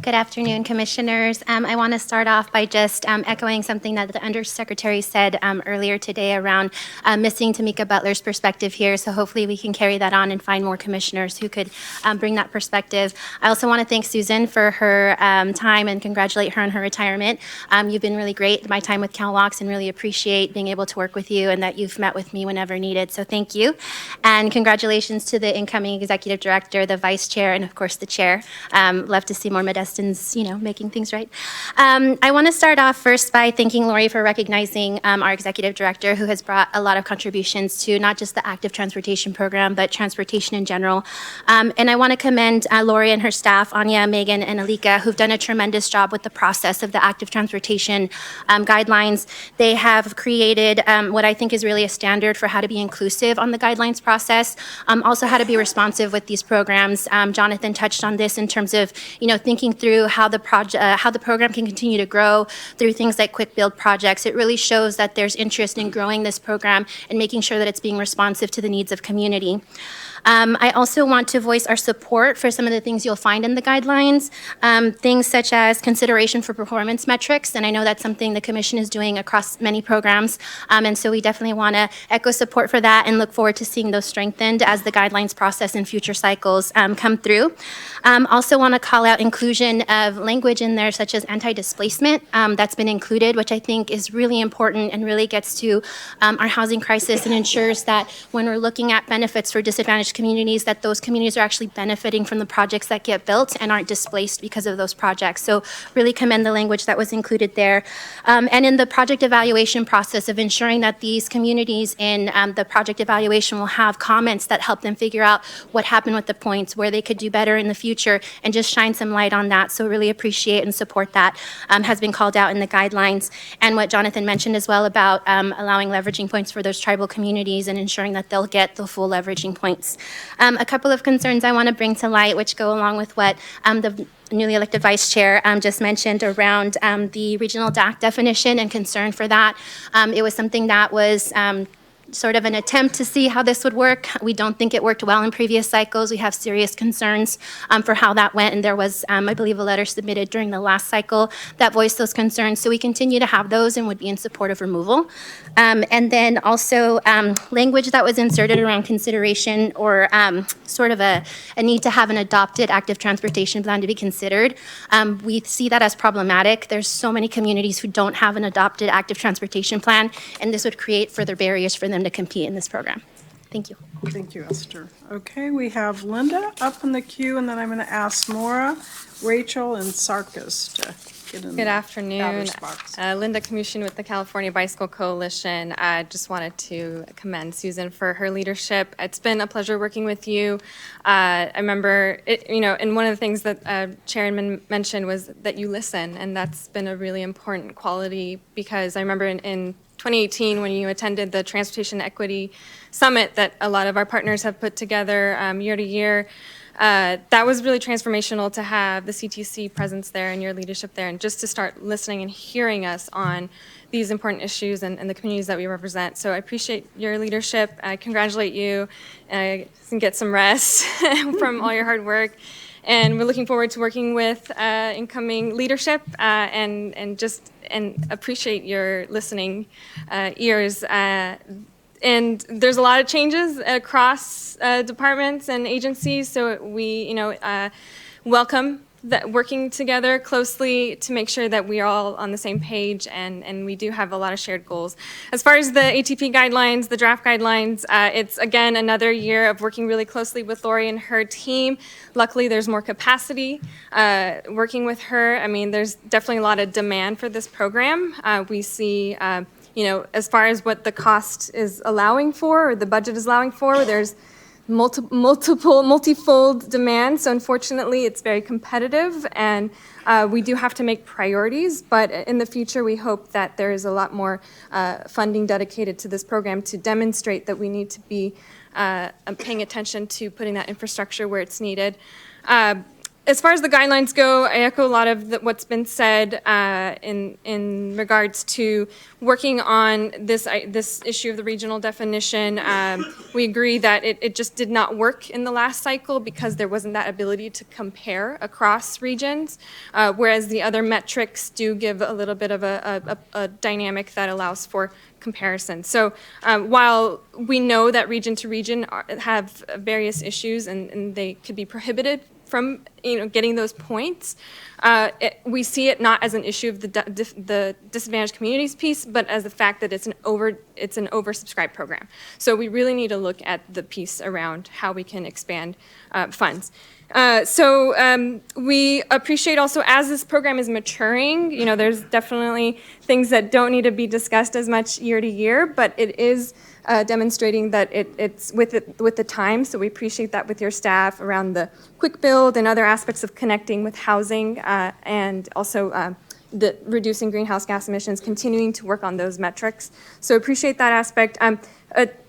Speaker 21: Good afternoon, Commissioners. I want to start off by just echoing something that the Undersecretary said earlier today around missing Tamika Butler's perspective here. So hopefully we can carry that on and find more commissioners who could bring that perspective. I also want to thank Susan for her time and congratulate her on her retirement. You've been really great my time with CalWalks and really appreciate being able to work with you and that you've met with me whenever needed. So thank you. And congratulations to the incoming Executive Director, the Vice Chair, and of course the Chair. Love to see more Modesto Justin's, making things right. I want to start off first by thanking Lori for recognizing our executive director, who has brought a lot of contributions to not just the active transportation program, but transportation in general. And I want to commend Lori and her staff, Anya, Megan, and Alika, who've done a tremendous job with the process of the active transportation guidelines. They have created what I think is really a standard for how to be inclusive on the guidelines process, also how to be responsive with these programs. Jonathan touched on this in terms of, thinking through how the program can continue to grow through things like quick build projects. It really shows that there's interest in growing this program and making sure that it's being responsive to the needs of community. I also want to voice our support for some of the things you'll find in the guidelines, things such as consideration for performance metrics, and I know that's something the Commission is doing across many programs, and so we definitely want to echo support for that and look forward to seeing those strengthened as the guidelines process in future cycles come through. Also want to call out inclusion of language in there such as anti-displacement that's been included, which I think is really important and really gets to our housing crisis and ensures that when we're looking at benefits for disadvantaged communities, that those communities are actually benefiting from the projects that get built and aren't displaced because of those projects. So really commend the language that was included there. And in the project evaluation process of ensuring that these communities in the project evaluation will have comments that help them figure out what happened with the points, where they could do better in the future, and just shine some light on that. So really appreciate and support that has been called out in the guidelines. And what Jonathan mentioned as well about allowing leveraging points for those tribal communities and ensuring that they'll get the full leveraging points. A couple of concerns I want to bring to light, which go along with what the newly elected vice chair just mentioned around the regional DAC definition and concern for that. It was something that was sort of an attempt to see how this would work. We don't think it worked well in previous cycles. We have serious concerns for how that went, and there was, I believe, a letter submitted during the last cycle that voiced those concerns. So we continue to have those and would be in support of removal. And then also language that was inserted around consideration or sort of a need to have an adopted active transportation plan to be considered. We see that as problematic. There's so many communities who don't have an adopted active transportation plan, and this would create further barriers for them to compete in this program. Thank you.
Speaker 1: Thank you, Esther. Okay, we have Linda up in the queue, and then I'm going to ask Maura, Rachel, and Sarkis to get in.
Speaker 3: Good afternoon.
Speaker 1: batter's box.
Speaker 3: Linda Kamushin with the California Bicycle Coalition. I just wanted to commend Susan for her leadership. It's been a pleasure working with you. I remember, and one of the things that Chairman mentioned was that you listen, and that's been a really important quality because I remember in 2018 when you attended the Transportation Equity Summit that a lot of our partners have put together year to year. That was really transformational to have the CTC presence there and your leadership there, and just to start listening and hearing us on these important issues and the communities that we represent. So I appreciate your leadership. I congratulate you and get some rest from all your hard work. And we're looking forward to working with incoming leadership and appreciate your listening ears. And there's a lot of changes across departments and agencies, so we, welcome that working together closely to make sure that we are all on the same page, and we do have a lot of shared goals. As far as the ATP guidelines, the draft guidelines, it's again another year of working really closely with Lori and her team. Luckily, there's more capacity working with her. I mean, there's definitely a lot of demand for this program. We see as far as what the cost is allowing for, or the budget is allowing for, there's multifold demand. So unfortunately, it's very competitive, and we do have to make priorities. But in the future, we hope that there is a lot more funding dedicated to this program to demonstrate that we need to be paying attention to putting that infrastructure where it's needed. As far as the guidelines go, I echo a lot of what's been said in regards to working on this issue of the regional definition. We agree that it just did not work in the last cycle because there wasn't that ability to compare across regions, whereas the other metrics do give a little bit of a dynamic that allows for comparison. So while we know that region to region have various issues and they could be prohibited from getting those points. We see it not as an issue of the disadvantaged communities piece, but as the fact that it's an oversubscribed program. So we really need to look at the piece around how we can expand funds. We appreciate also, as this program is maturing, there's definitely things that don't need to be discussed as much year to year, but it is demonstrating that it's with the time. So we appreciate that with your staff around the quick build and other aspects of connecting with housing and also the reducing greenhouse gas emissions, continuing to work on those metrics. So appreciate that aspect.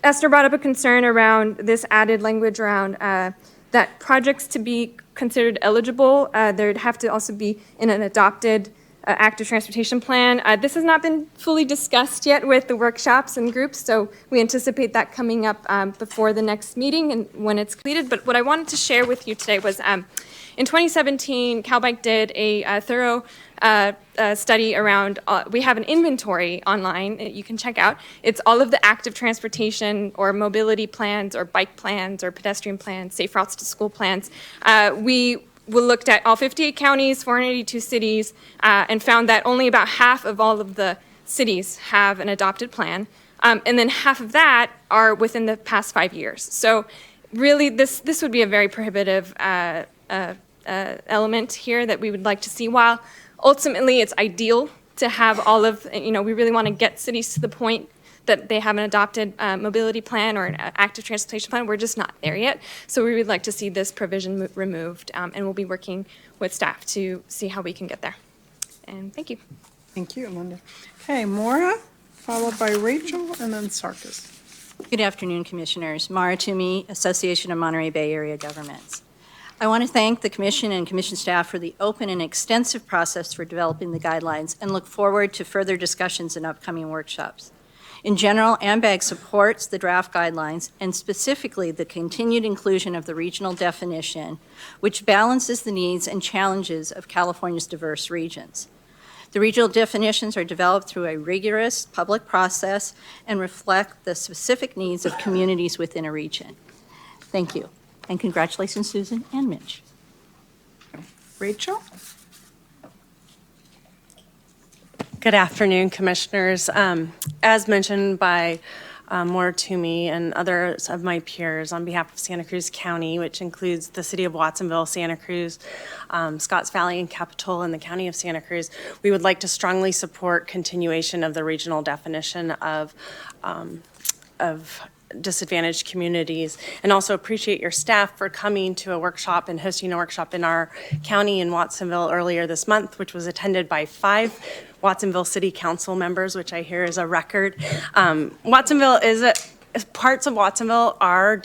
Speaker 3: Esther brought up a concern around this added language around that projects to be considered eligible, there'd have to also be in an adopted active transportation plan. This has not been fully discussed yet with the workshops and groups, so we anticipate that coming up before the next meeting and when it's completed. But what I wanted to share with you today was in 2017, CalBike did a thorough study around, we have an inventory online that you can check out. It's all of the active transportation or mobility plans or bike plans or pedestrian plans, safe routes to school plans. We looked at all 58 counties, 482 cities, and found that only about half of all of the cities have an adopted plan. And then half of that are within the past 5 years. So really, this would be a very prohibitive element here that we would like to see. While ultimately it's ideal to have all of, we really want to get cities to the point that they have an adopted mobility plan or an active transportation plan. We're just not there yet. So we would like to see this provision removed, and we'll be working with staff to see how we can get there. And thank you.
Speaker 1: Thank you, Linda. Okay, Maura, followed by Rachel, and then Sarkis.
Speaker 4: Good afternoon, Commissioners. Mara Toomey, Association of Monterey Bay Area Governments. I want to thank the Commission and Commission staff for the open and extensive process for developing the guidelines and look forward to further discussions in upcoming workshops. In general, AMBAG supports the draft guidelines and specifically the continued inclusion of the regional definition, which balances the needs and challenges of California's diverse regions. The regional definitions are developed through a rigorous public process and reflect the specific needs of communities within a region. Thank you. And congratulations, Susan and Mitch.
Speaker 1: Rachel?
Speaker 22: Good afternoon, Commissioners. As mentioned by Maura Toomey and others of my peers, on behalf of Santa Cruz County, which includes the City of Watsonville, Santa Cruz, Scotts Valley, and Capitola, and the County of Santa Cruz, we would like to strongly support continuation of the regional definition of disadvantaged communities, and also appreciate your staff for coming to a workshop and hosting a workshop in our county in Watsonville earlier this month, which was attended by 5 Watsonville City Council members, which I hear is a record. Watsonville parts of Watsonville are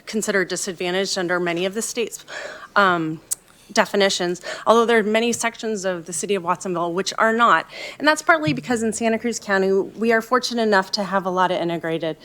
Speaker 22: considered disadvantaged under many of the state's definitions, although there are many sections of the City of Watsonville which are not. And that's partly because in Santa Cruz County, we are fortunate enough to have a lot of integrated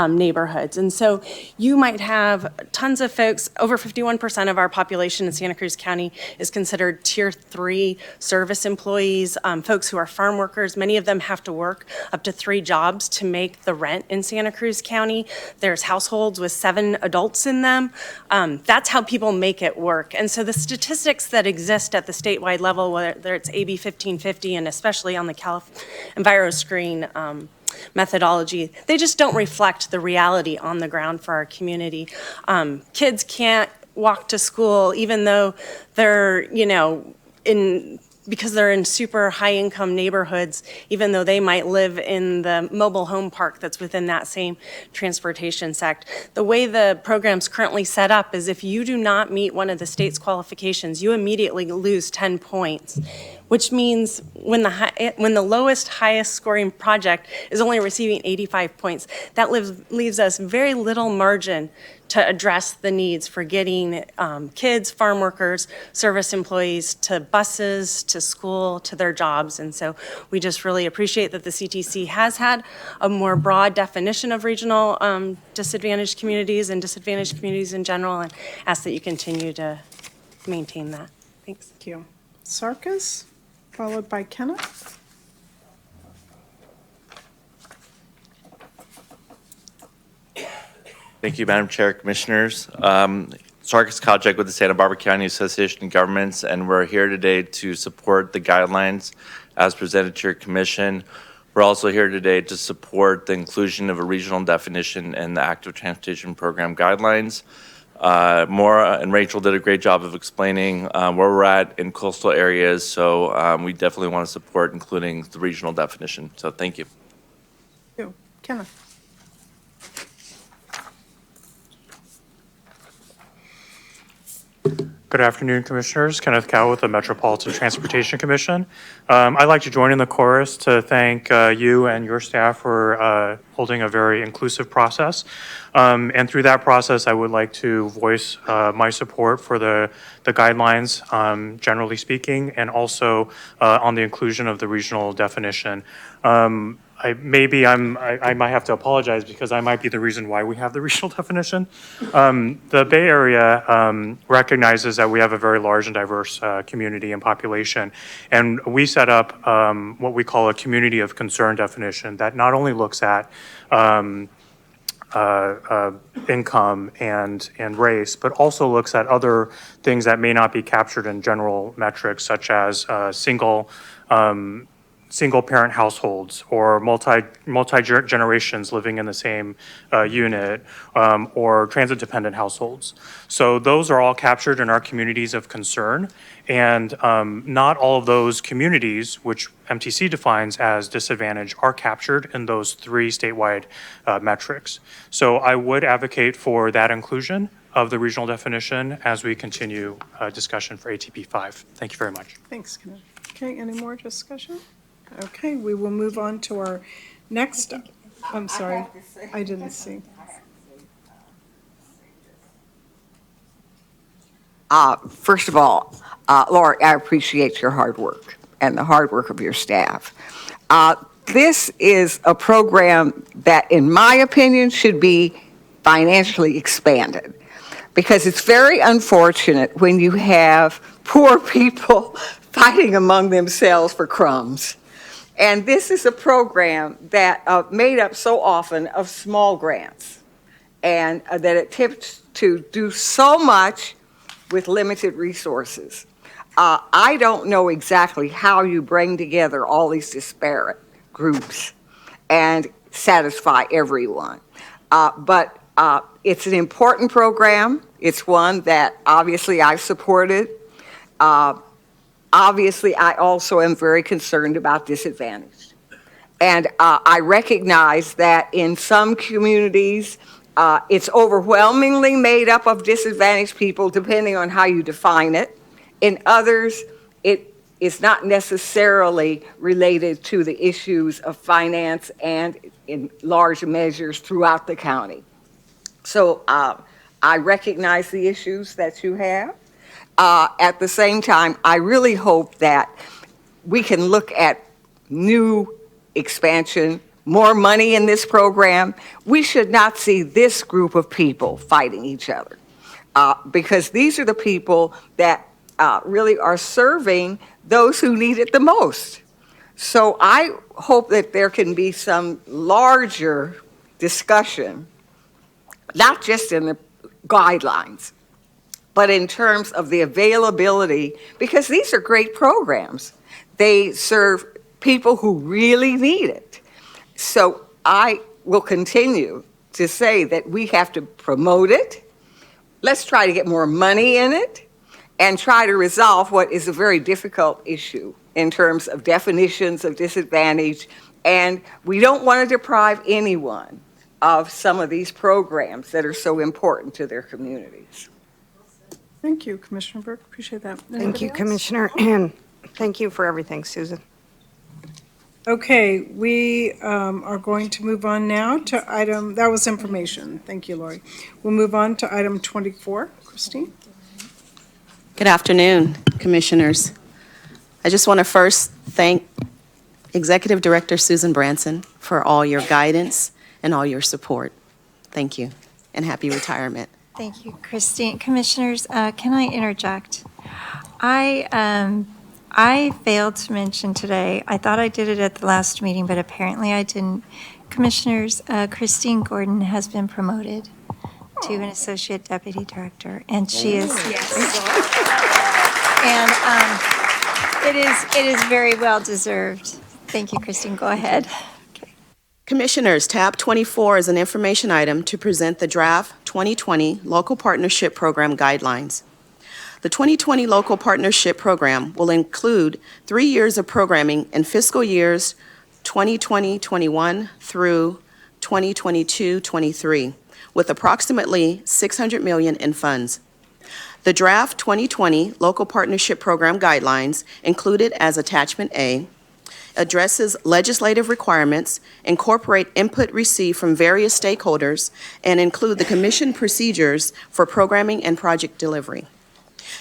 Speaker 22: neighborhoods. And so you might have tons of folks, over 51% of our population in Santa Cruz County is considered Tier 3 service employees, folks who are farm workers. Many of them have to work up to 3 jobs to make the rent in Santa Cruz County. There's households with 7 adults in them. That's how people make it work. And so the statistics that exist at the statewide level, whether it's AB 1550 and especially on the EnviroScreen methodology, they just don't reflect the reality on the ground for our community. Kids can't walk to school even though they're, because they're in super high income neighborhoods, even though they might live in the mobile home park that's within that same transportation sector. The way the program's currently set up is if you do not meet one of the state's qualifications, you immediately lose 10 points, which means when the lowest, highest scoring project is only receiving 85 points, that leaves us very little margin to address the needs for getting kids, farm workers, service employees to buses, to school, to their jobs. And so we just really appreciate that the CTC has had a more broad definition of regional disadvantaged communities and disadvantaged communities in general, and ask that you continue to maintain that. Thanks.
Speaker 1: Thank you. Sarkis, followed by Kenneth.
Speaker 23: Thank you, Madam Chair, Commissioners.
Speaker 5: Sarkis Kowchek with the Santa Barbara County Association of Governments, and we're here today to support the guidelines as presented to your commission. We're also here today to support the inclusion of a regional definition in the Active Transportation Program guidelines. Maura and Rachel did a great job of explaining where we're at in coastal areas, so we definitely want to support including the regional definition. So thank you.
Speaker 1: Thank you. Kenneth.
Speaker 6: Good afternoon, Commissioners. Kenneth Cow with the Metropolitan Transportation Commission. I'd like to join in the chorus to thank you and your staff for holding a very inclusive process. And through that process, I would like to voice my support for the guidelines, generally speaking, and also on the inclusion of the regional definition. I might have to apologize because I might be the reason why we have the regional definition. The Bay Area recognizes that we have a very large and diverse community and population, and we set up what we call a community of concern definition that not only looks at income and race, but also looks at other things that may not be captured in general metrics, such as single-parent households or multi-generations living in the same unit, or transit-dependent households. So those are all captured in our communities of concern, and not all of those communities, which MTC defines as disadvantaged, are captured in those 3 statewide metrics. So I would advocate for that inclusion of the regional definition as we continue discussion for ATP 5. Thank you very much.
Speaker 1: Thanks, Kenneth. Okay, any more discussion? Okay, we will move on to our next, I'm sorry, I didn't see.
Speaker 23: First of all, Laura, I appreciate your hard work and the hard work of your staff. This is a program that, in my opinion, should be financially expanded, because it's very unfortunate when you have poor people fighting among themselves for crumbs. And this is a program that made up so often of small grants, and that attempts to do so much with limited resources. I don't know exactly how you bring together all these disparate groups and satisfy everyone. But it's an important program. It's one that obviously I've supported. Obviously, I also am very concerned about disadvantaged. And I recognize that in some communities, it's overwhelmingly made up of disadvantaged people, depending on how you define it. In others, it is not necessarily related to the issues of finance and in large measures throughout the county. So I recognize the issues that you have. At the same time, I really hope that we can look at new expansion, more money in this program. We should not see this group of people fighting each other, because these are the people that really are serving those who need it the most. So I hope that there can be some larger discussion, not just in the guidelines, but in terms of the availability, because these are great programs. They serve people who really need it. So I will continue to say that we have to promote it. Let's try to get more money in it and try to resolve what is a very difficult issue in terms of definitions of disadvantage. And we don't want to deprive anyone of some of these programs that are so important to their communities.
Speaker 1: Thank you, Commissioner Burke. Appreciate that.
Speaker 24: Thank you,
Speaker 1: Anybody else?
Speaker 24: Commissioner, and thank you for everything, Susan.
Speaker 1: Okay, we are going to move on now to item, that was information. Thank you, Lori. We'll move on to item 24. Christine?
Speaker 25: Good afternoon, Commissioners. I just want to first thank Executive Director Susan Branson for all your guidance and all your support. Thank you, and happy retirement.
Speaker 9: Thank you, Christine. Commissioners, can I interject? I failed to mention today, I thought I did it at the last meeting, but apparently I didn't. Commissioners, Christine Gordon has been promoted to to an associate deputy director, and she is. Yes. And it is very well deserved. Thank you, Christine. Go ahead.
Speaker 25: Commissioners, tab 24 is an information item to present the draft 2020 Local Partnership Program Guidelines. The 2020 Local Partnership Program will include 3 years of programming in fiscal years 2020-21 through 2022-23, with approximately $600 million in funds. The draft 2020 Local Partnership Program Guidelines, included as Attachment A, addresses legislative requirements, incorporate input received from various stakeholders, and include the commission procedures for programming and project delivery.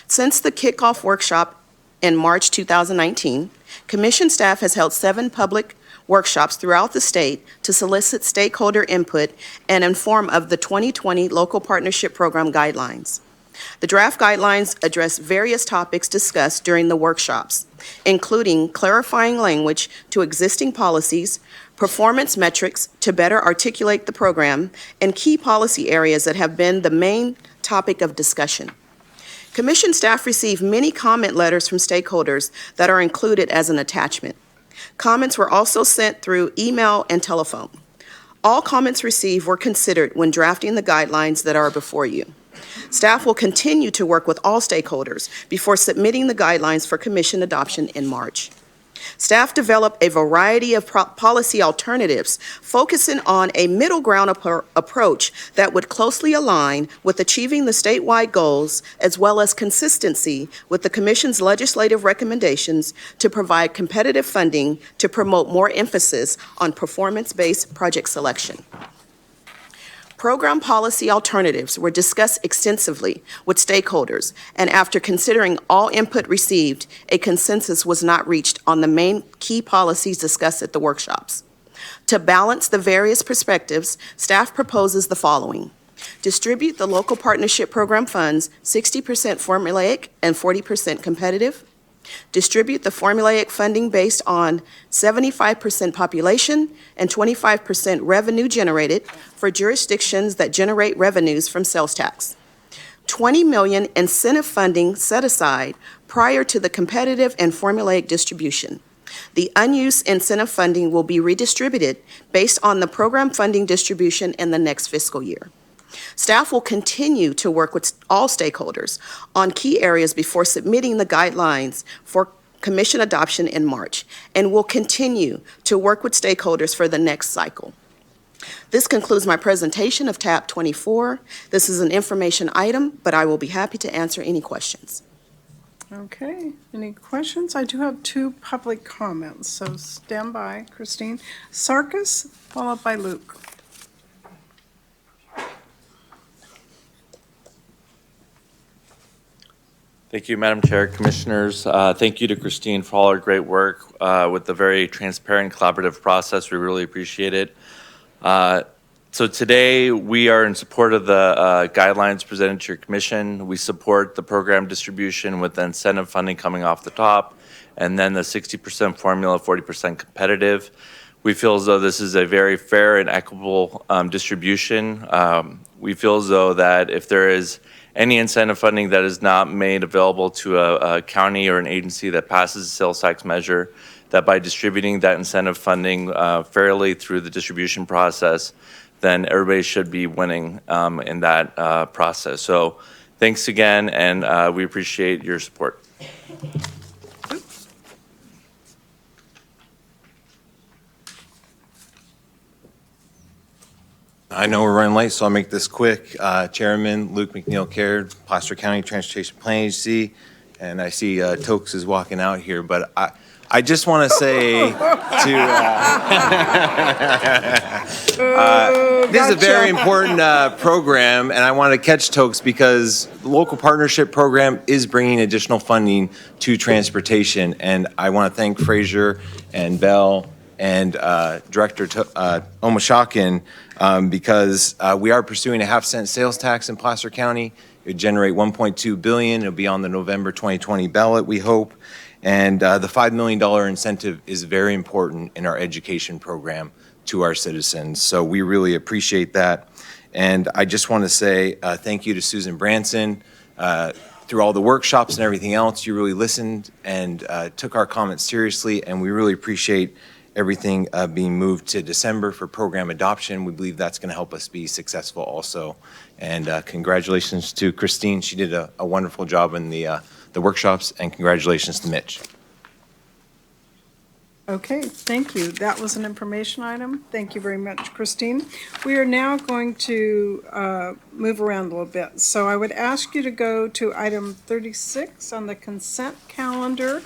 Speaker 25: Since the kickoff workshop in March 2019, Commission staff has held 7 public workshops throughout the state to solicit stakeholder input and inform of the 2020 Local Partnership Program Guidelines. The draft guidelines address various topics discussed during the workshops, including clarifying language to existing policies, performance metrics to better articulate the program, and key policy areas that have been the main topic of discussion. Commission staff received many comment letters from stakeholders that are included as an attachment. Comments were also sent through email and telephone. All comments received were considered when drafting the guidelines that are before you. Staff will continue to work with all stakeholders before submitting the guidelines for commission adoption in March. Staff developed a variety of policy alternatives focusing on a middle ground approach that would closely align with achieving the statewide goals as well as consistency with the Commission's legislative recommendations to provide competitive funding to promote more emphasis on performance-based project selection. Program policy alternatives were discussed extensively with stakeholders, and after considering all input received, a consensus was not reached on the main key policies discussed at the workshops. To balance the various perspectives, staff proposes the following. Distribute the local partnership program funds 60% formulaic and 40% competitive. Distribute the formulaic funding based on 75% population and 25% revenue generated for jurisdictions that generate revenues from sales tax. $20 million incentive funding set aside prior to the competitive and formulaic distribution. The unused incentive funding will be redistributed based on the program funding distribution in the next fiscal year. Staff will continue to work with all stakeholders on key areas before submitting the guidelines for commission adoption in March, and will continue to work with stakeholders for the next cycle. This concludes my presentation of tab 24. This is an information item, but I will be happy to answer any questions.
Speaker 1: Okay, any questions? I do have 2 public comments, so stand by, Christine. Sarkis, followed by Luke.
Speaker 5: Thank you, Madam Chair, Commissioners. Thank you to Christine for all her great work with the very transparent, collaborative process. We really appreciate it. So today, we are in support of the guidelines presented to your Commission. We support the program distribution with the incentive funding coming off the top, and then the 60% formula, 40% competitive. We feel as though this is a very fair and equitable distribution. We feel as though that if there is any incentive funding that is not made available to a county or an agency that passes a sales tax measure, that by distributing that incentive funding fairly through the distribution process, then everybody should be winning in that process. So thanks again, and we appreciate your support.
Speaker 14: I know we're running late, so I'll make this quick. Chairman Luke McNeil-Caird, Placer County Transportation Planning Agency, and I see Tokes is walking out here, but I just want to say this is a very important program, and I want to catch Tokes because the local partnership program is bringing additional funding to transportation, and I want to thank Fraser and Bell and Director Omashakin because we are pursuing a half-cent sales tax in Placer County. It would generate $1.2 billion. It'll be on the November 2020 ballot, we hope. And the $5 million incentive is very important in our education program to our citizens. So we really appreciate that. And I just want to say thank you to Susan Branson. Through all the workshops and everything else, you really listened and took our comments seriously, and we really appreciate everything being moved to December for program adoption. We believe that's going to help us be successful also. And congratulations to Christine. She did a wonderful job in the workshops, and congratulations to Mitch.
Speaker 1: Okay, thank you. That was an information item. Thank you very much, Christine. We are now going to move around a little bit. So I would ask you to go to item 36 on the consent calendar.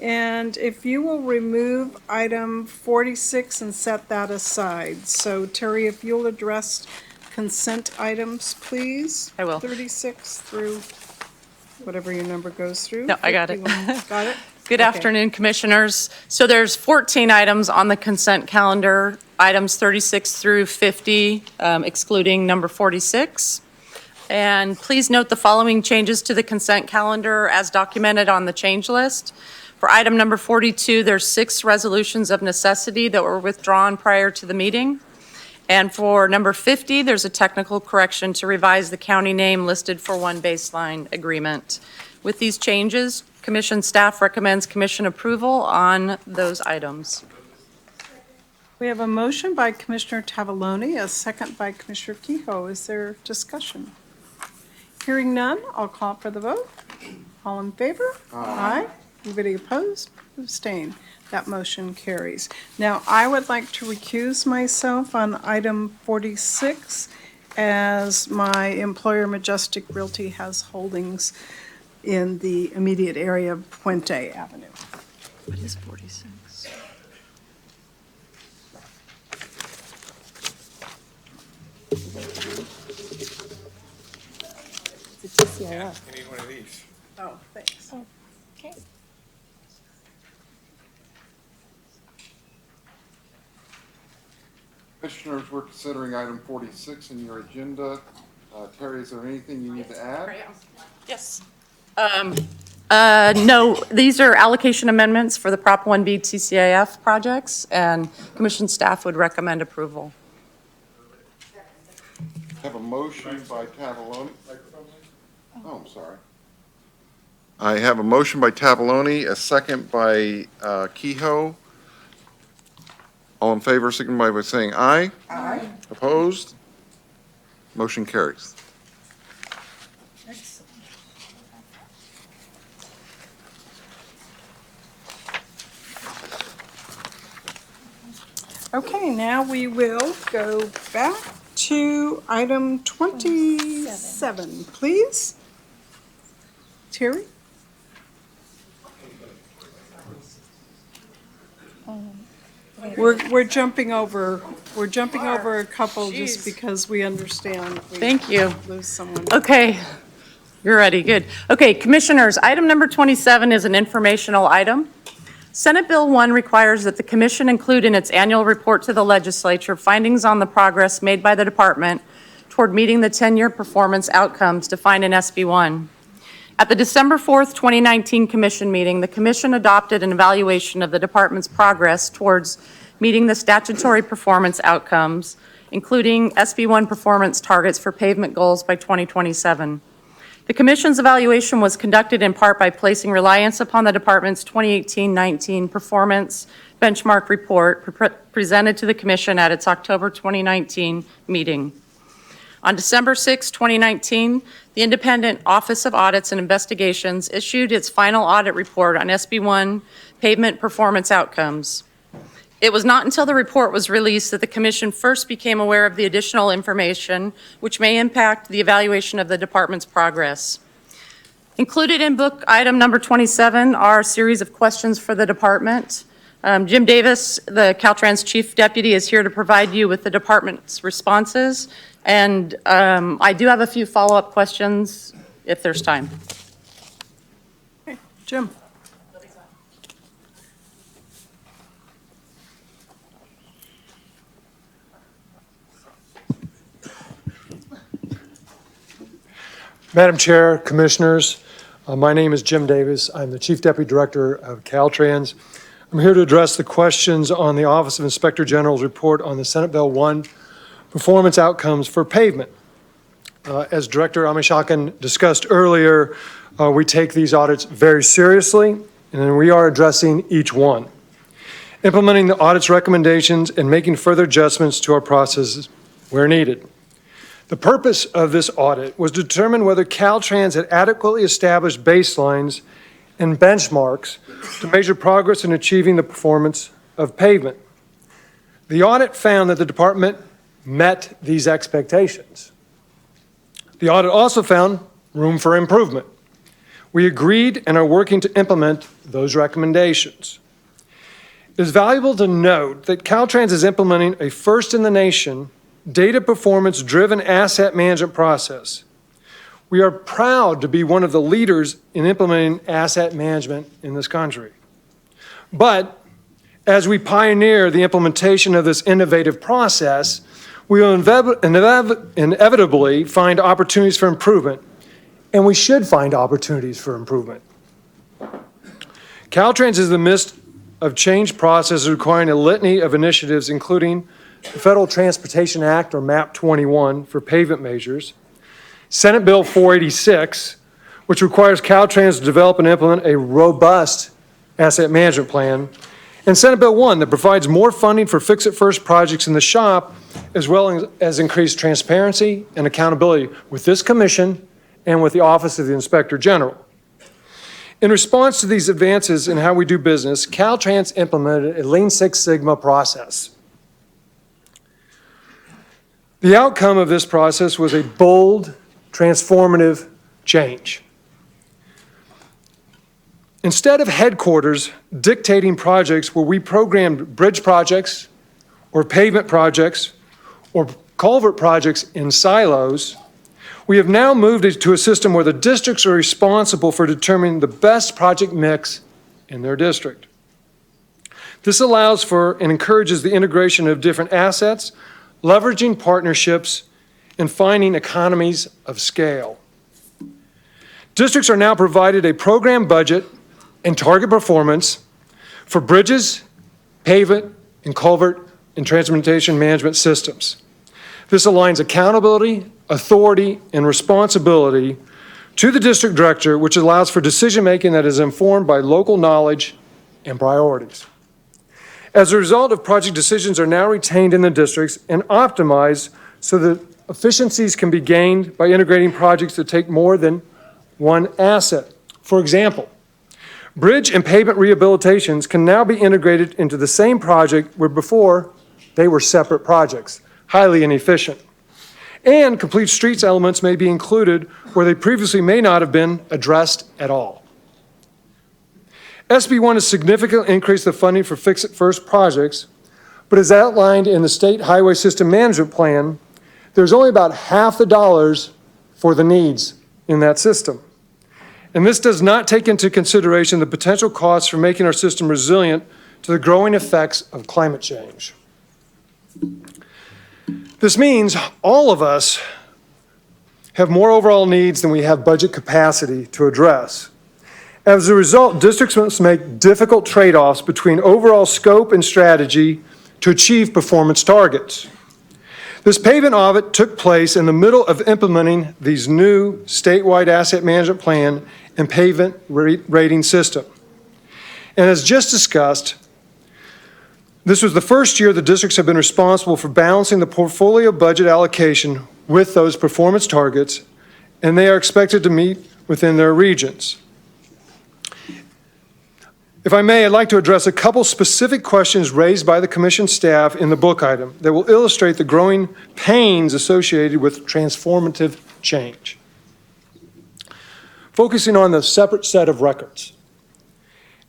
Speaker 1: And if you will remove item 46 and set that aside. So Terry, if you'll address consent items, please.
Speaker 2: I will.
Speaker 1: 36 through whatever your number goes through.
Speaker 2: No, I got it.
Speaker 1: 51. Got it?
Speaker 2: Good
Speaker 1: Okay.
Speaker 2: afternoon, Commissioners. So there's 14 items on the consent calendar, items 36 through 50, excluding number 46. And please note the following changes to the consent calendar as documented on the change list. For item number 42, there's 6 resolutions of necessity that were withdrawn prior to the meeting. And for number 50, there's a technical correction to revise the county name listed for one baseline agreement. With these changes, Commission staff recommends Commission approval on those items.
Speaker 1: We have a motion by Commissioner Tavaloni, a second by Commissioner Kehoe. Is there discussion? Hearing none, I'll call for the vote. All in favor? Aye. Anybody opposed? Abstain. That motion carries. Now, I would like to recuse myself on item 46 as my employer Majestic Realty has holdings in the immediate area of Puente Avenue.
Speaker 2: What is 46?
Speaker 1: It's a TCIF.
Speaker 8: You need one of these.
Speaker 1: Oh, thanks.
Speaker 9: Okay.
Speaker 8: Commissioners, we're considering item 46 in your agenda. Terry, is there anything you need to add?
Speaker 2: Yes. No, these are allocation amendments for the Prop 1B TCIF projects, and Commission staff would recommend approval.
Speaker 8: Have a motion by Tavaloni. Oh, I'm sorry. I have a motion by Tavaloni, a second by Kehoe. All in favor, signify by saying aye.
Speaker 1: Aye.
Speaker 8: Opposed? Motion carries.
Speaker 1: Okay, now we will go back to item 27, please. Terry? We're jumping over a couple just because we understand. We
Speaker 2: Thank you.
Speaker 1: Lose someone.
Speaker 2: Okay, you're ready, good. Okay, Commissioners, item number 27 is an informational item. Senate Bill 1 requires that the Commission include in its annual report to the legislature findings on the progress made by the department toward meeting the 10-year performance outcomes defined in SB 1. At the December 4th, 2019 Commission meeting, the Commission adopted an evaluation of the department's progress towards meeting the statutory performance outcomes, including SB 1 performance targets for pavement goals by 2027. The Commission's evaluation was conducted in part by placing reliance upon the Department's 2018-19 Performance Benchmark Report presented to the Commission at its October 2019 meeting. On December 6, 2019, the Independent Office of Audits and Investigations issued its final audit report on SB 1 pavement performance outcomes. It was not until the report was released that the Commission first became aware of the additional information which may impact the evaluation of the Department's progress. Included in book item number 27 are a series of questions for the Department. Jim Davis, the Caltrans Chief Deputy, is here to provide you with the Department's responses. And I do have a few follow-up questions if there's time.
Speaker 1: Okay, Jim.
Speaker 7: Madam Chair, Commissioners, my name is Jim Davis. I'm the Chief Deputy Director of Caltrans. I'm here to address the questions on the Office of Inspector General's report on the Senate Bill 1 performance outcomes for pavement. As Director Amishakin discussed earlier, we take these audits very seriously, and we are addressing each one, implementing the audit's recommendations and making further adjustments to our processes where needed. The purpose of this audit was to determine whether Caltrans had adequately established baselines and benchmarks to measure progress in achieving the performance of pavement. The audit found that the department met these expectations. The audit also found room for improvement. We agreed and are working to implement those recommendations. It is valuable to note that Caltrans is implementing a first-in-the-nation data performance-driven asset management process. We are proud to be one of the leaders in implementing asset management in this country. But as we pioneer the implementation of this innovative process, we will inevitably find opportunities for improvement, and we should find opportunities for improvement. Caltrans is in the midst of change processes requiring a litany of initiatives, including the Federal Transportation Act, or MAP 21, for pavement measures, Senate Bill 486, which requires Caltrans to develop and implement a robust asset management plan, and Senate Bill 1 that provides more funding for fix-it-first projects in the shop, as well as increased transparency and accountability with this commission and with the Office of the Inspector General. In response to these advances in how we do business, Caltrans implemented a Lean Six Sigma process. The outcome of this process was a bold, transformative change. Instead of headquarters dictating projects where we programmed bridge projects or pavement projects or culvert projects in silos, we have now moved to a system where the districts are responsible for determining the best project mix in their district. This allows for and encourages the integration of different assets, leveraging partnerships, and finding economies of scale. Districts are now provided a program budget and target performance for bridges, pavement, and culvert and transportation management systems. This aligns accountability, authority, and responsibility to the district director, which allows for decision-making that is informed by local knowledge and priorities. As a result of project decisions are now retained in the districts and optimized so that efficiencies can be gained by integrating projects that take more than one asset. For example, bridge and pavement rehabilitations can now be integrated into the same project where before they were separate projects, highly inefficient. And complete streets elements may be included where they previously may not have been addressed at all. SB 1 has significantly increased the funding for fix-it-first projects, but as outlined in the State Highway System Management Plan, there's only about half the dollars for the needs in that system. And this does not take into consideration the potential costs for making our system resilient to the growing effects of climate change. This means all of us have more overall needs than we have budget capacity to address. As a result, districts must make difficult trade-offs between overall scope and strategy to achieve performance targets. This pavement audit took place in the middle of implementing these new statewide asset management plan and pavement rating system. And as just discussed, this was the first year the districts have been responsible for balancing the portfolio budget allocation with those performance targets, and they are expected to meet within their regions. If I may, I'd like to address a couple specific questions raised by the Commission staff in the book item that will illustrate the growing pains associated with transformative change. Focusing on the separate set of records.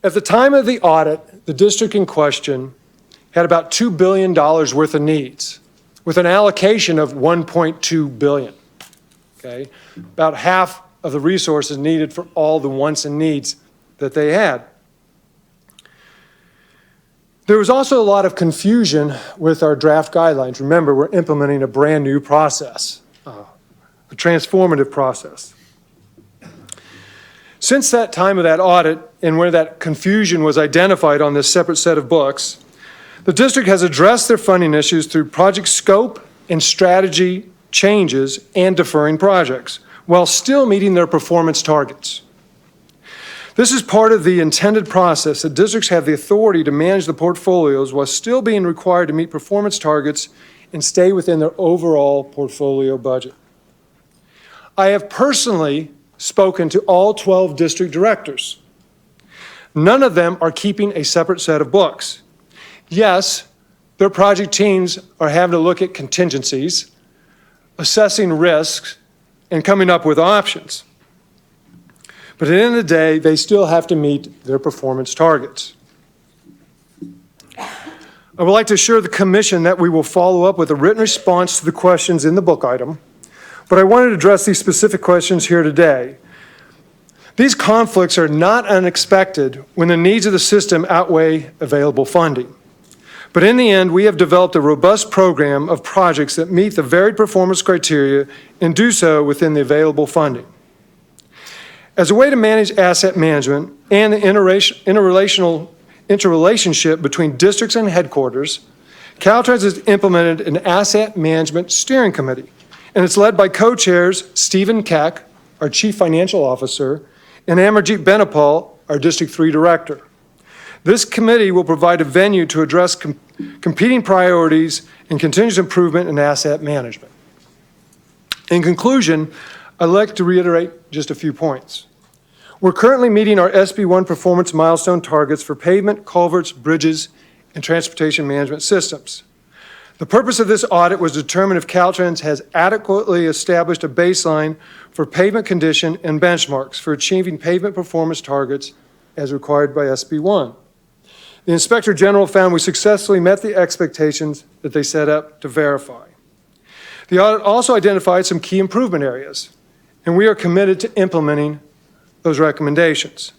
Speaker 7: At the time of the audit, the district in question had about $2 billion worth of needs, with an allocation of $1.2 billion. Okay? About half of the resources needed for all the wants and needs that they had. There was also a lot of confusion with our draft guidelines. Remember, we're implementing a brand new process, a transformative process. Since that time of that audit and where that confusion was identified on this separate set of books, the district has addressed their funding issues through project scope in strategy changes and deferring projects while still meeting their performance targets. This is part of the intended process that districts have the authority to manage the portfolios while still being required to meet performance targets and stay within their overall portfolio budget. I have personally spoken to all 12 district directors. None of them are keeping a separate set of books. Yes, their project teams are having to look at contingencies, assessing risks, and coming up with options. But at the end of the day, they still have to meet their performance targets. I would like to assure the Commission that we will follow up with a written response to the questions in the book item, but I wanted to address these specific questions here today. These conflicts are not unexpected when the needs of the system outweigh available funding. But in the end, we have developed a robust program of projects that meet the varied performance criteria and do so within the available funding. As a way to manage asset management and the interrelationship between districts and headquarters, Caltrans has implemented an asset management steering committee, and it's led by co-chairs Stephen Keck, our Chief Financial Officer, and Amarjeet Benapal, our District 3 Director. This committee will provide a venue to address competing priorities and continuous improvement in asset management. In conclusion, I'd like to reiterate just a few points. We're currently meeting our SB1 performance milestone targets for pavement, culverts, bridges, and transportation management systems. The purpose of this audit was to determine if Caltrans has adequately established a baseline for pavement condition and benchmarks for achieving pavement performance targets as required by SB1. The Inspector General found we successfully met the expectations that they set up to verify. The audit also identified some key improvement areas, and we are committed to implementing those recommendations.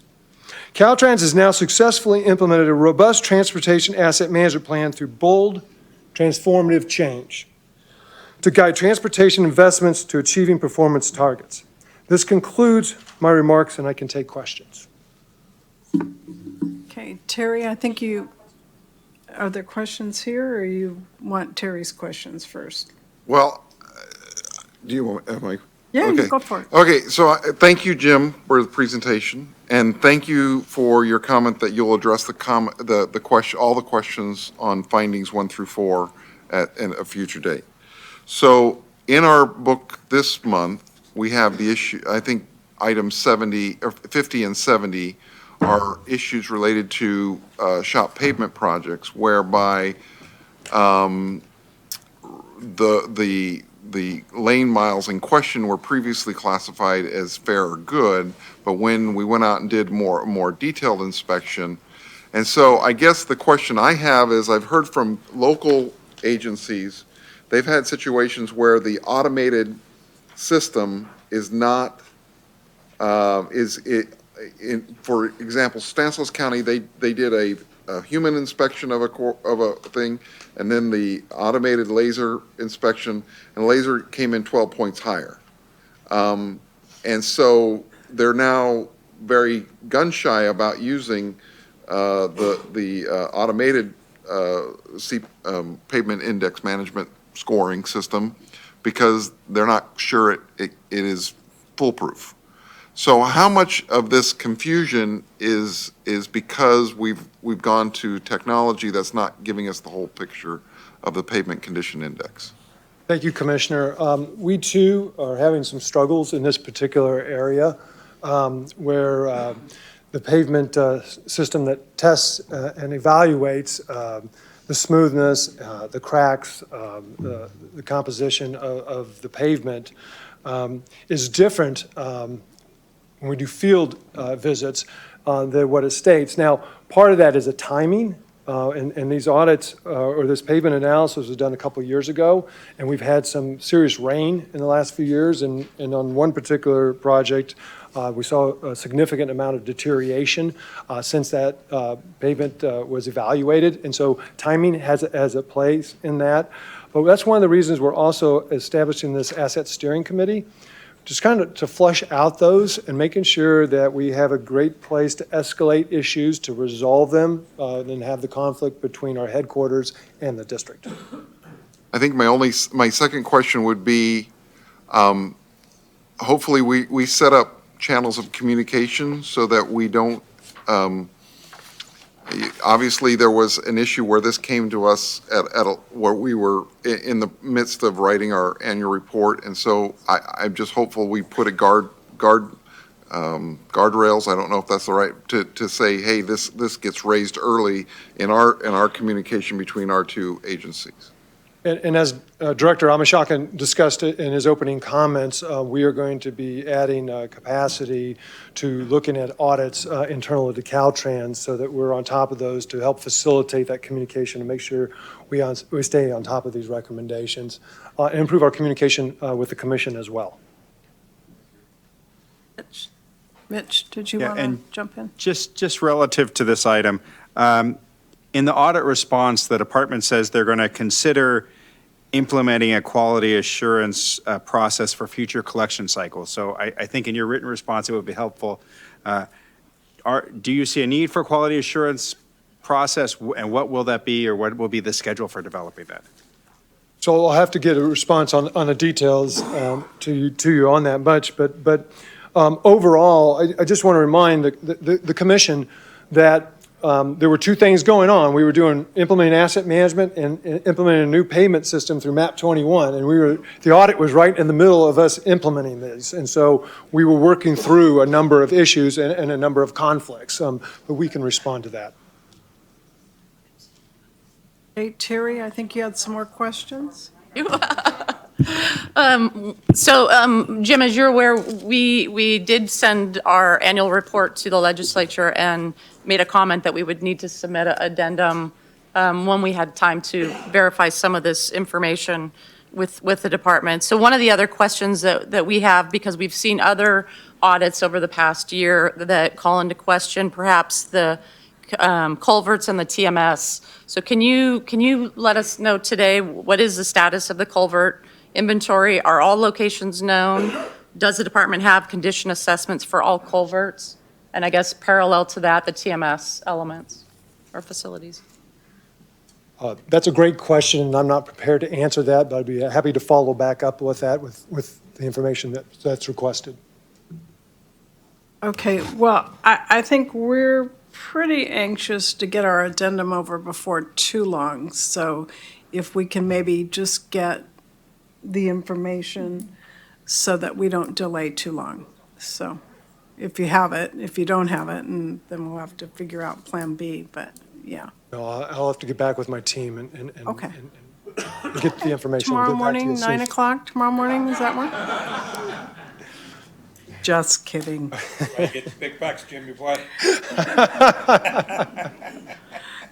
Speaker 7: Caltrans has now successfully implemented a robust transportation asset management plan through bold, transformative change to guide transportation investments to achieving performance targets. This concludes my remarks, and I can take questions.
Speaker 1: Okay, Terry, I think are there questions here, or you want Terry's questions first?
Speaker 8: Well, do you want, am I?
Speaker 1: Yeah,
Speaker 8: Okay.
Speaker 1: you go for it.
Speaker 8: Okay, so thank you, Jim, for the presentation, and thank you for your comment that you'll address the question, all the questions on findings 1 through 4 at a future date. So in our book this month, we have the issue, I think items 70 or 50 and 70 are issues related to shop pavement projects, whereby the lane miles in question were previously classified as fair or good, but when we went out and did more detailed inspection, and so I guess the question I have is, I've heard from local agencies, they've had situations where the automated system is not, for example, Stanislaus County, they did a human inspection of a thing, and then the automated laser inspection, and laser came in 12 points higher. And so they're now very gun shy about using the automated pavement index management scoring system because they're not sure it is foolproof. So how much of this confusion is because we've gone to technology that's not giving us the whole picture of the pavement condition index?
Speaker 7: Thank you, Commissioner. We too are having some struggles in this particular area where the pavement system that tests and evaluates the smoothness, the cracks, the composition of the pavement is different when we do field visits than what it states. Now, part of that is a timing, and these audits or this pavement analysis was done a couple of years ago, and we've had some serious rain in the last few years, and on one particular project, we saw a significant amount of deterioration since that pavement was evaluated, and so timing has a place in that. But that's one of the reasons we're also establishing this asset steering committee, just kind of to flush out those and making sure that we have a great place to escalate issues, to resolve them, and have the conflict between our headquarters and the district.
Speaker 8: I think my second question would be, hopefully we set up channels of communication so that we don't, obviously there was an issue where this came to us where we were in the midst of writing our annual report. And so I'm just hopeful we put a guardrails, I don't know if that's the right, to say, hey, this gets raised early in our communication between our two agencies.
Speaker 7: And as Director Amashakan discussed it in his opening comments, we are going to be adding capacity to looking at audits internal to Caltrans so that we're on top of those to help facilitate that communication and make sure we stay on top of these recommendations and improve our communication with the Commission as well.
Speaker 1: Mitch, did you want to jump in?
Speaker 10: Just relative to this item, in the audit response, the department says they're going to consider implementing a quality assurance process for future collection cycles. So I think in your written response, it would be helpful. Do you see a need for quality assurance process, and what will that be, or what will be the schedule for developing that?
Speaker 7: So I'll have to get a response on the details to you on that much, but overall, I just want to remind the Commission that there were two things going on. We were implementing asset management and implementing a new payment system through MAP 21, and the audit was right in the middle of us implementing these. And so we were working through a number of issues and a number of conflicts, but we can respond to that.
Speaker 1: Hey, Terry, I think you had some more questions?
Speaker 2: Jim, as you're aware, we did send our annual report to the legislature and made a comment that we would need to submit an addendum when we had time to verify some of this information with the department. So one of the other questions that we have, because we've seen other audits over the past year that call into question perhaps the culverts and the TMS. So can you let us know today, what is the status of the culvert inventory? Are all locations known? Does the department have condition assessments for all culverts? And I guess parallel to that, the TMS elements or facilities?
Speaker 7: That's a great question, and I'm not prepared to answer that, but I'd be happy to follow back up with that with the information that's requested.
Speaker 1: Okay, well, I think we're pretty anxious to get our addendum over before too long. So if we can maybe just get the information so that we don't delay too long. So if you have it, if you don't have it, and then we'll have to figure out Plan B, but yeah.
Speaker 7: No, I'll have to get back with my team and
Speaker 1: Okay.
Speaker 7: and get the information.
Speaker 1: Tomorrow
Speaker 7: and get back to you
Speaker 1: morning,
Speaker 7: as soon
Speaker 1: 9
Speaker 7: as-
Speaker 1: o'clock, tomorrow morning, does that work? Just kidding.
Speaker 11: Get the big bucks, Jim, you play.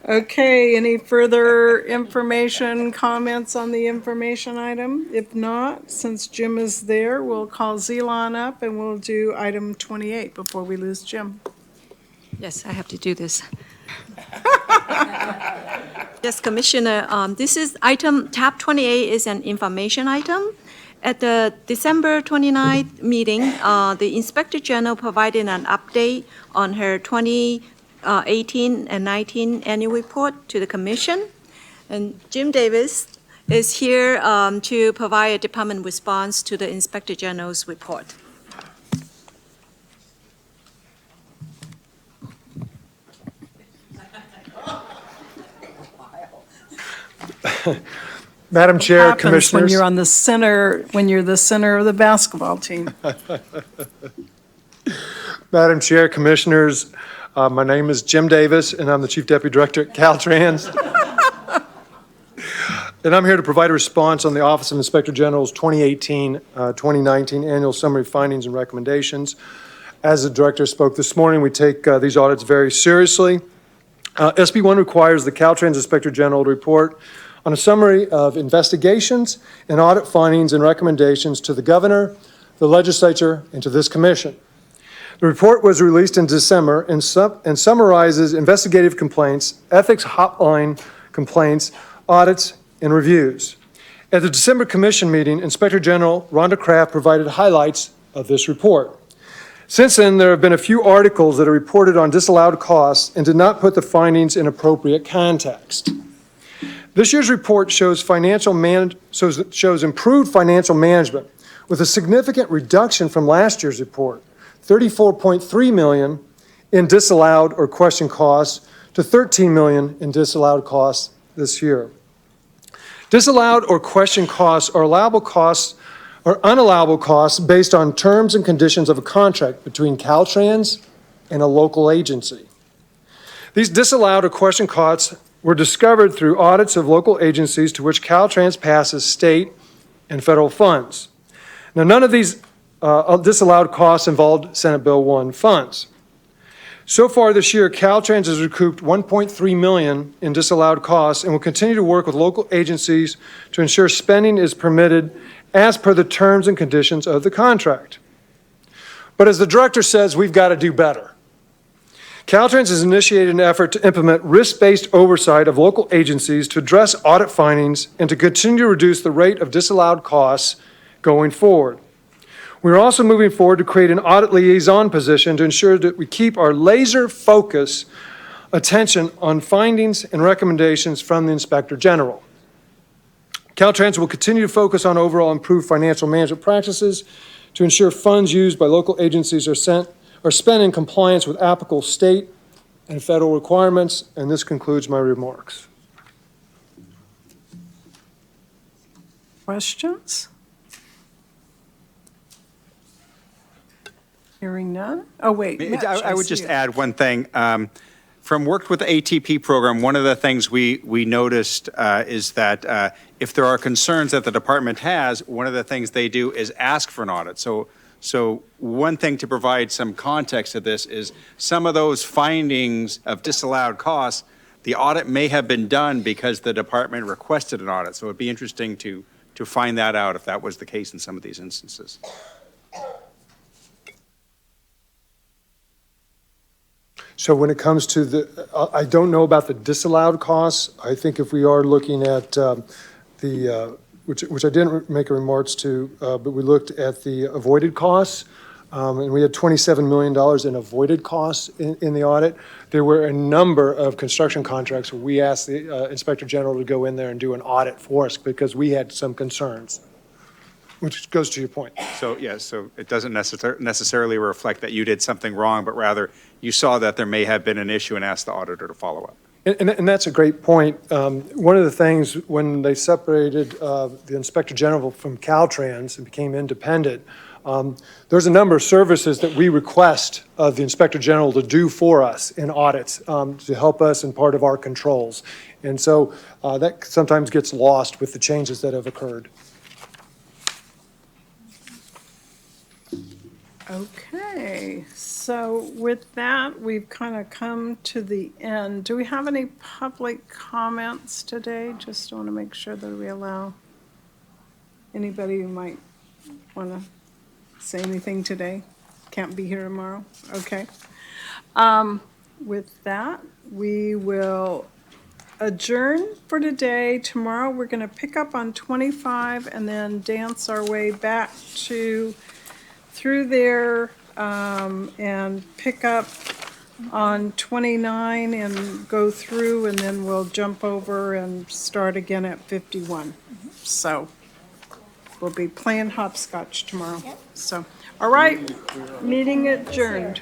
Speaker 1: Okay, any further information, comments on the information item? If not, since Jim is there, we'll call Zelon up and we'll do item 28 before we lose Jim.
Speaker 12: Yes, I have to do this. Yes, Commissioner, this is item, tab 28 is an information item. At the December 29th meeting, the Inspector General provided an update on her 2018 and 19 annual report to the Commission. And Jim Davis is here to provide a department response to the Inspector General's report.
Speaker 7: Madam Chair,
Speaker 1: Happens
Speaker 7: Commissioners.
Speaker 1: when you're the center of the basketball team.
Speaker 7: Madam Chair, Commissioners, my name is Jim Davis, and I'm the Chief Deputy Director at Caltrans. And I'm here to provide a response on the Office of Inspector General's 2018-2019 Annual Summary Findings and Recommendations. As the Director spoke this morning, we take these audits very seriously. SB 1 requires the Caltrans Inspector General to report on a summary of investigations and audit findings and recommendations to the Governor, the Legislature, and to this Commission. The report was released in December and summarizes investigative complaints, ethics hotline complaints, audits, and reviews. At the December Commission meeting, Inspector General Rhonda Kraft provided highlights of this report. Since then, there have been a few articles that have reported on disallowed costs and did not put the findings in appropriate context. This year's report shows shows improved financial management with a significant reduction from last year's report, $34.3 million in disallowed or questioned costs to $13 million in disallowed costs this year. Disallowed or questioned costs are allowable costs or unallowable costs based on terms and conditions of a contract between Caltrans and a local agency. These disallowed or questioned costs were discovered through audits of local agencies to which Caltrans passes state and federal funds. Now, none of these disallowed costs involved Senate Bill 1 funds. So far this year, Caltrans has recouped $1.3 million in disallowed costs and will continue to work with local agencies to ensure spending is permitted as per the terms and conditions of the contract. But as the director says, we've got to do better. Caltrans has initiated an effort to implement risk-based oversight of local agencies to address audit findings and to continue to reduce the rate of disallowed costs going forward. We're also moving forward to create an audit liaison position to ensure that we keep our laser focus attention on findings and recommendations from the Inspector General. Caltrans will continue to focus on overall improved financial management practices to ensure funds used by local agencies are spent in compliance with applicable state and federal requirements, and this concludes my remarks.
Speaker 1: Questions? Hearing none? Oh, wait. Mitch,
Speaker 10: I would
Speaker 1: see
Speaker 10: just
Speaker 1: you.
Speaker 10: add one thing. From worked with the ATP program, one of the things we noticed is that if there are concerns that the department has, one of the things they do is ask for an audit. So one thing to provide some context to this is some of those findings of disallowed costs, the audit may have been done because the department requested an audit. So it'd be interesting to find that out if that was the case in some of these instances.
Speaker 7: So when it comes to I don't know about the disallowed costs. I think if we are looking at which I didn't make remarks to, but we looked at the avoided costs, and we had $27 million in avoided costs in the audit. There were a number of construction contracts where we asked the Inspector General to go in there and do an audit for us because we had some concerns, which goes to your point.
Speaker 10: So it doesn't necessarily reflect that you did something wrong, but rather you saw that there may have been an issue and asked the auditor to follow up.
Speaker 7: And that's a great point. One of the things, when they separated the Inspector General from Caltrans and became independent, there's a number of services that we request of the Inspector General to do for us in audits to help us in part of our controls. And so that sometimes gets lost with the changes that have occurred.
Speaker 1: Okay, so with that, we've kind of come to the end. Do we have any public comments today? Just want to make sure that we allow anybody who might want to say anything today. Can't be here tomorrow? Okay. With that, we will adjourn for today. Tomorrow, we're going to pick up on 25 and then dance our way back through there and pick up on 29 and go through, and then we'll jump over and start again at 51. So we'll be playing hopscotch tomorrow. So, all right, meeting adjourned.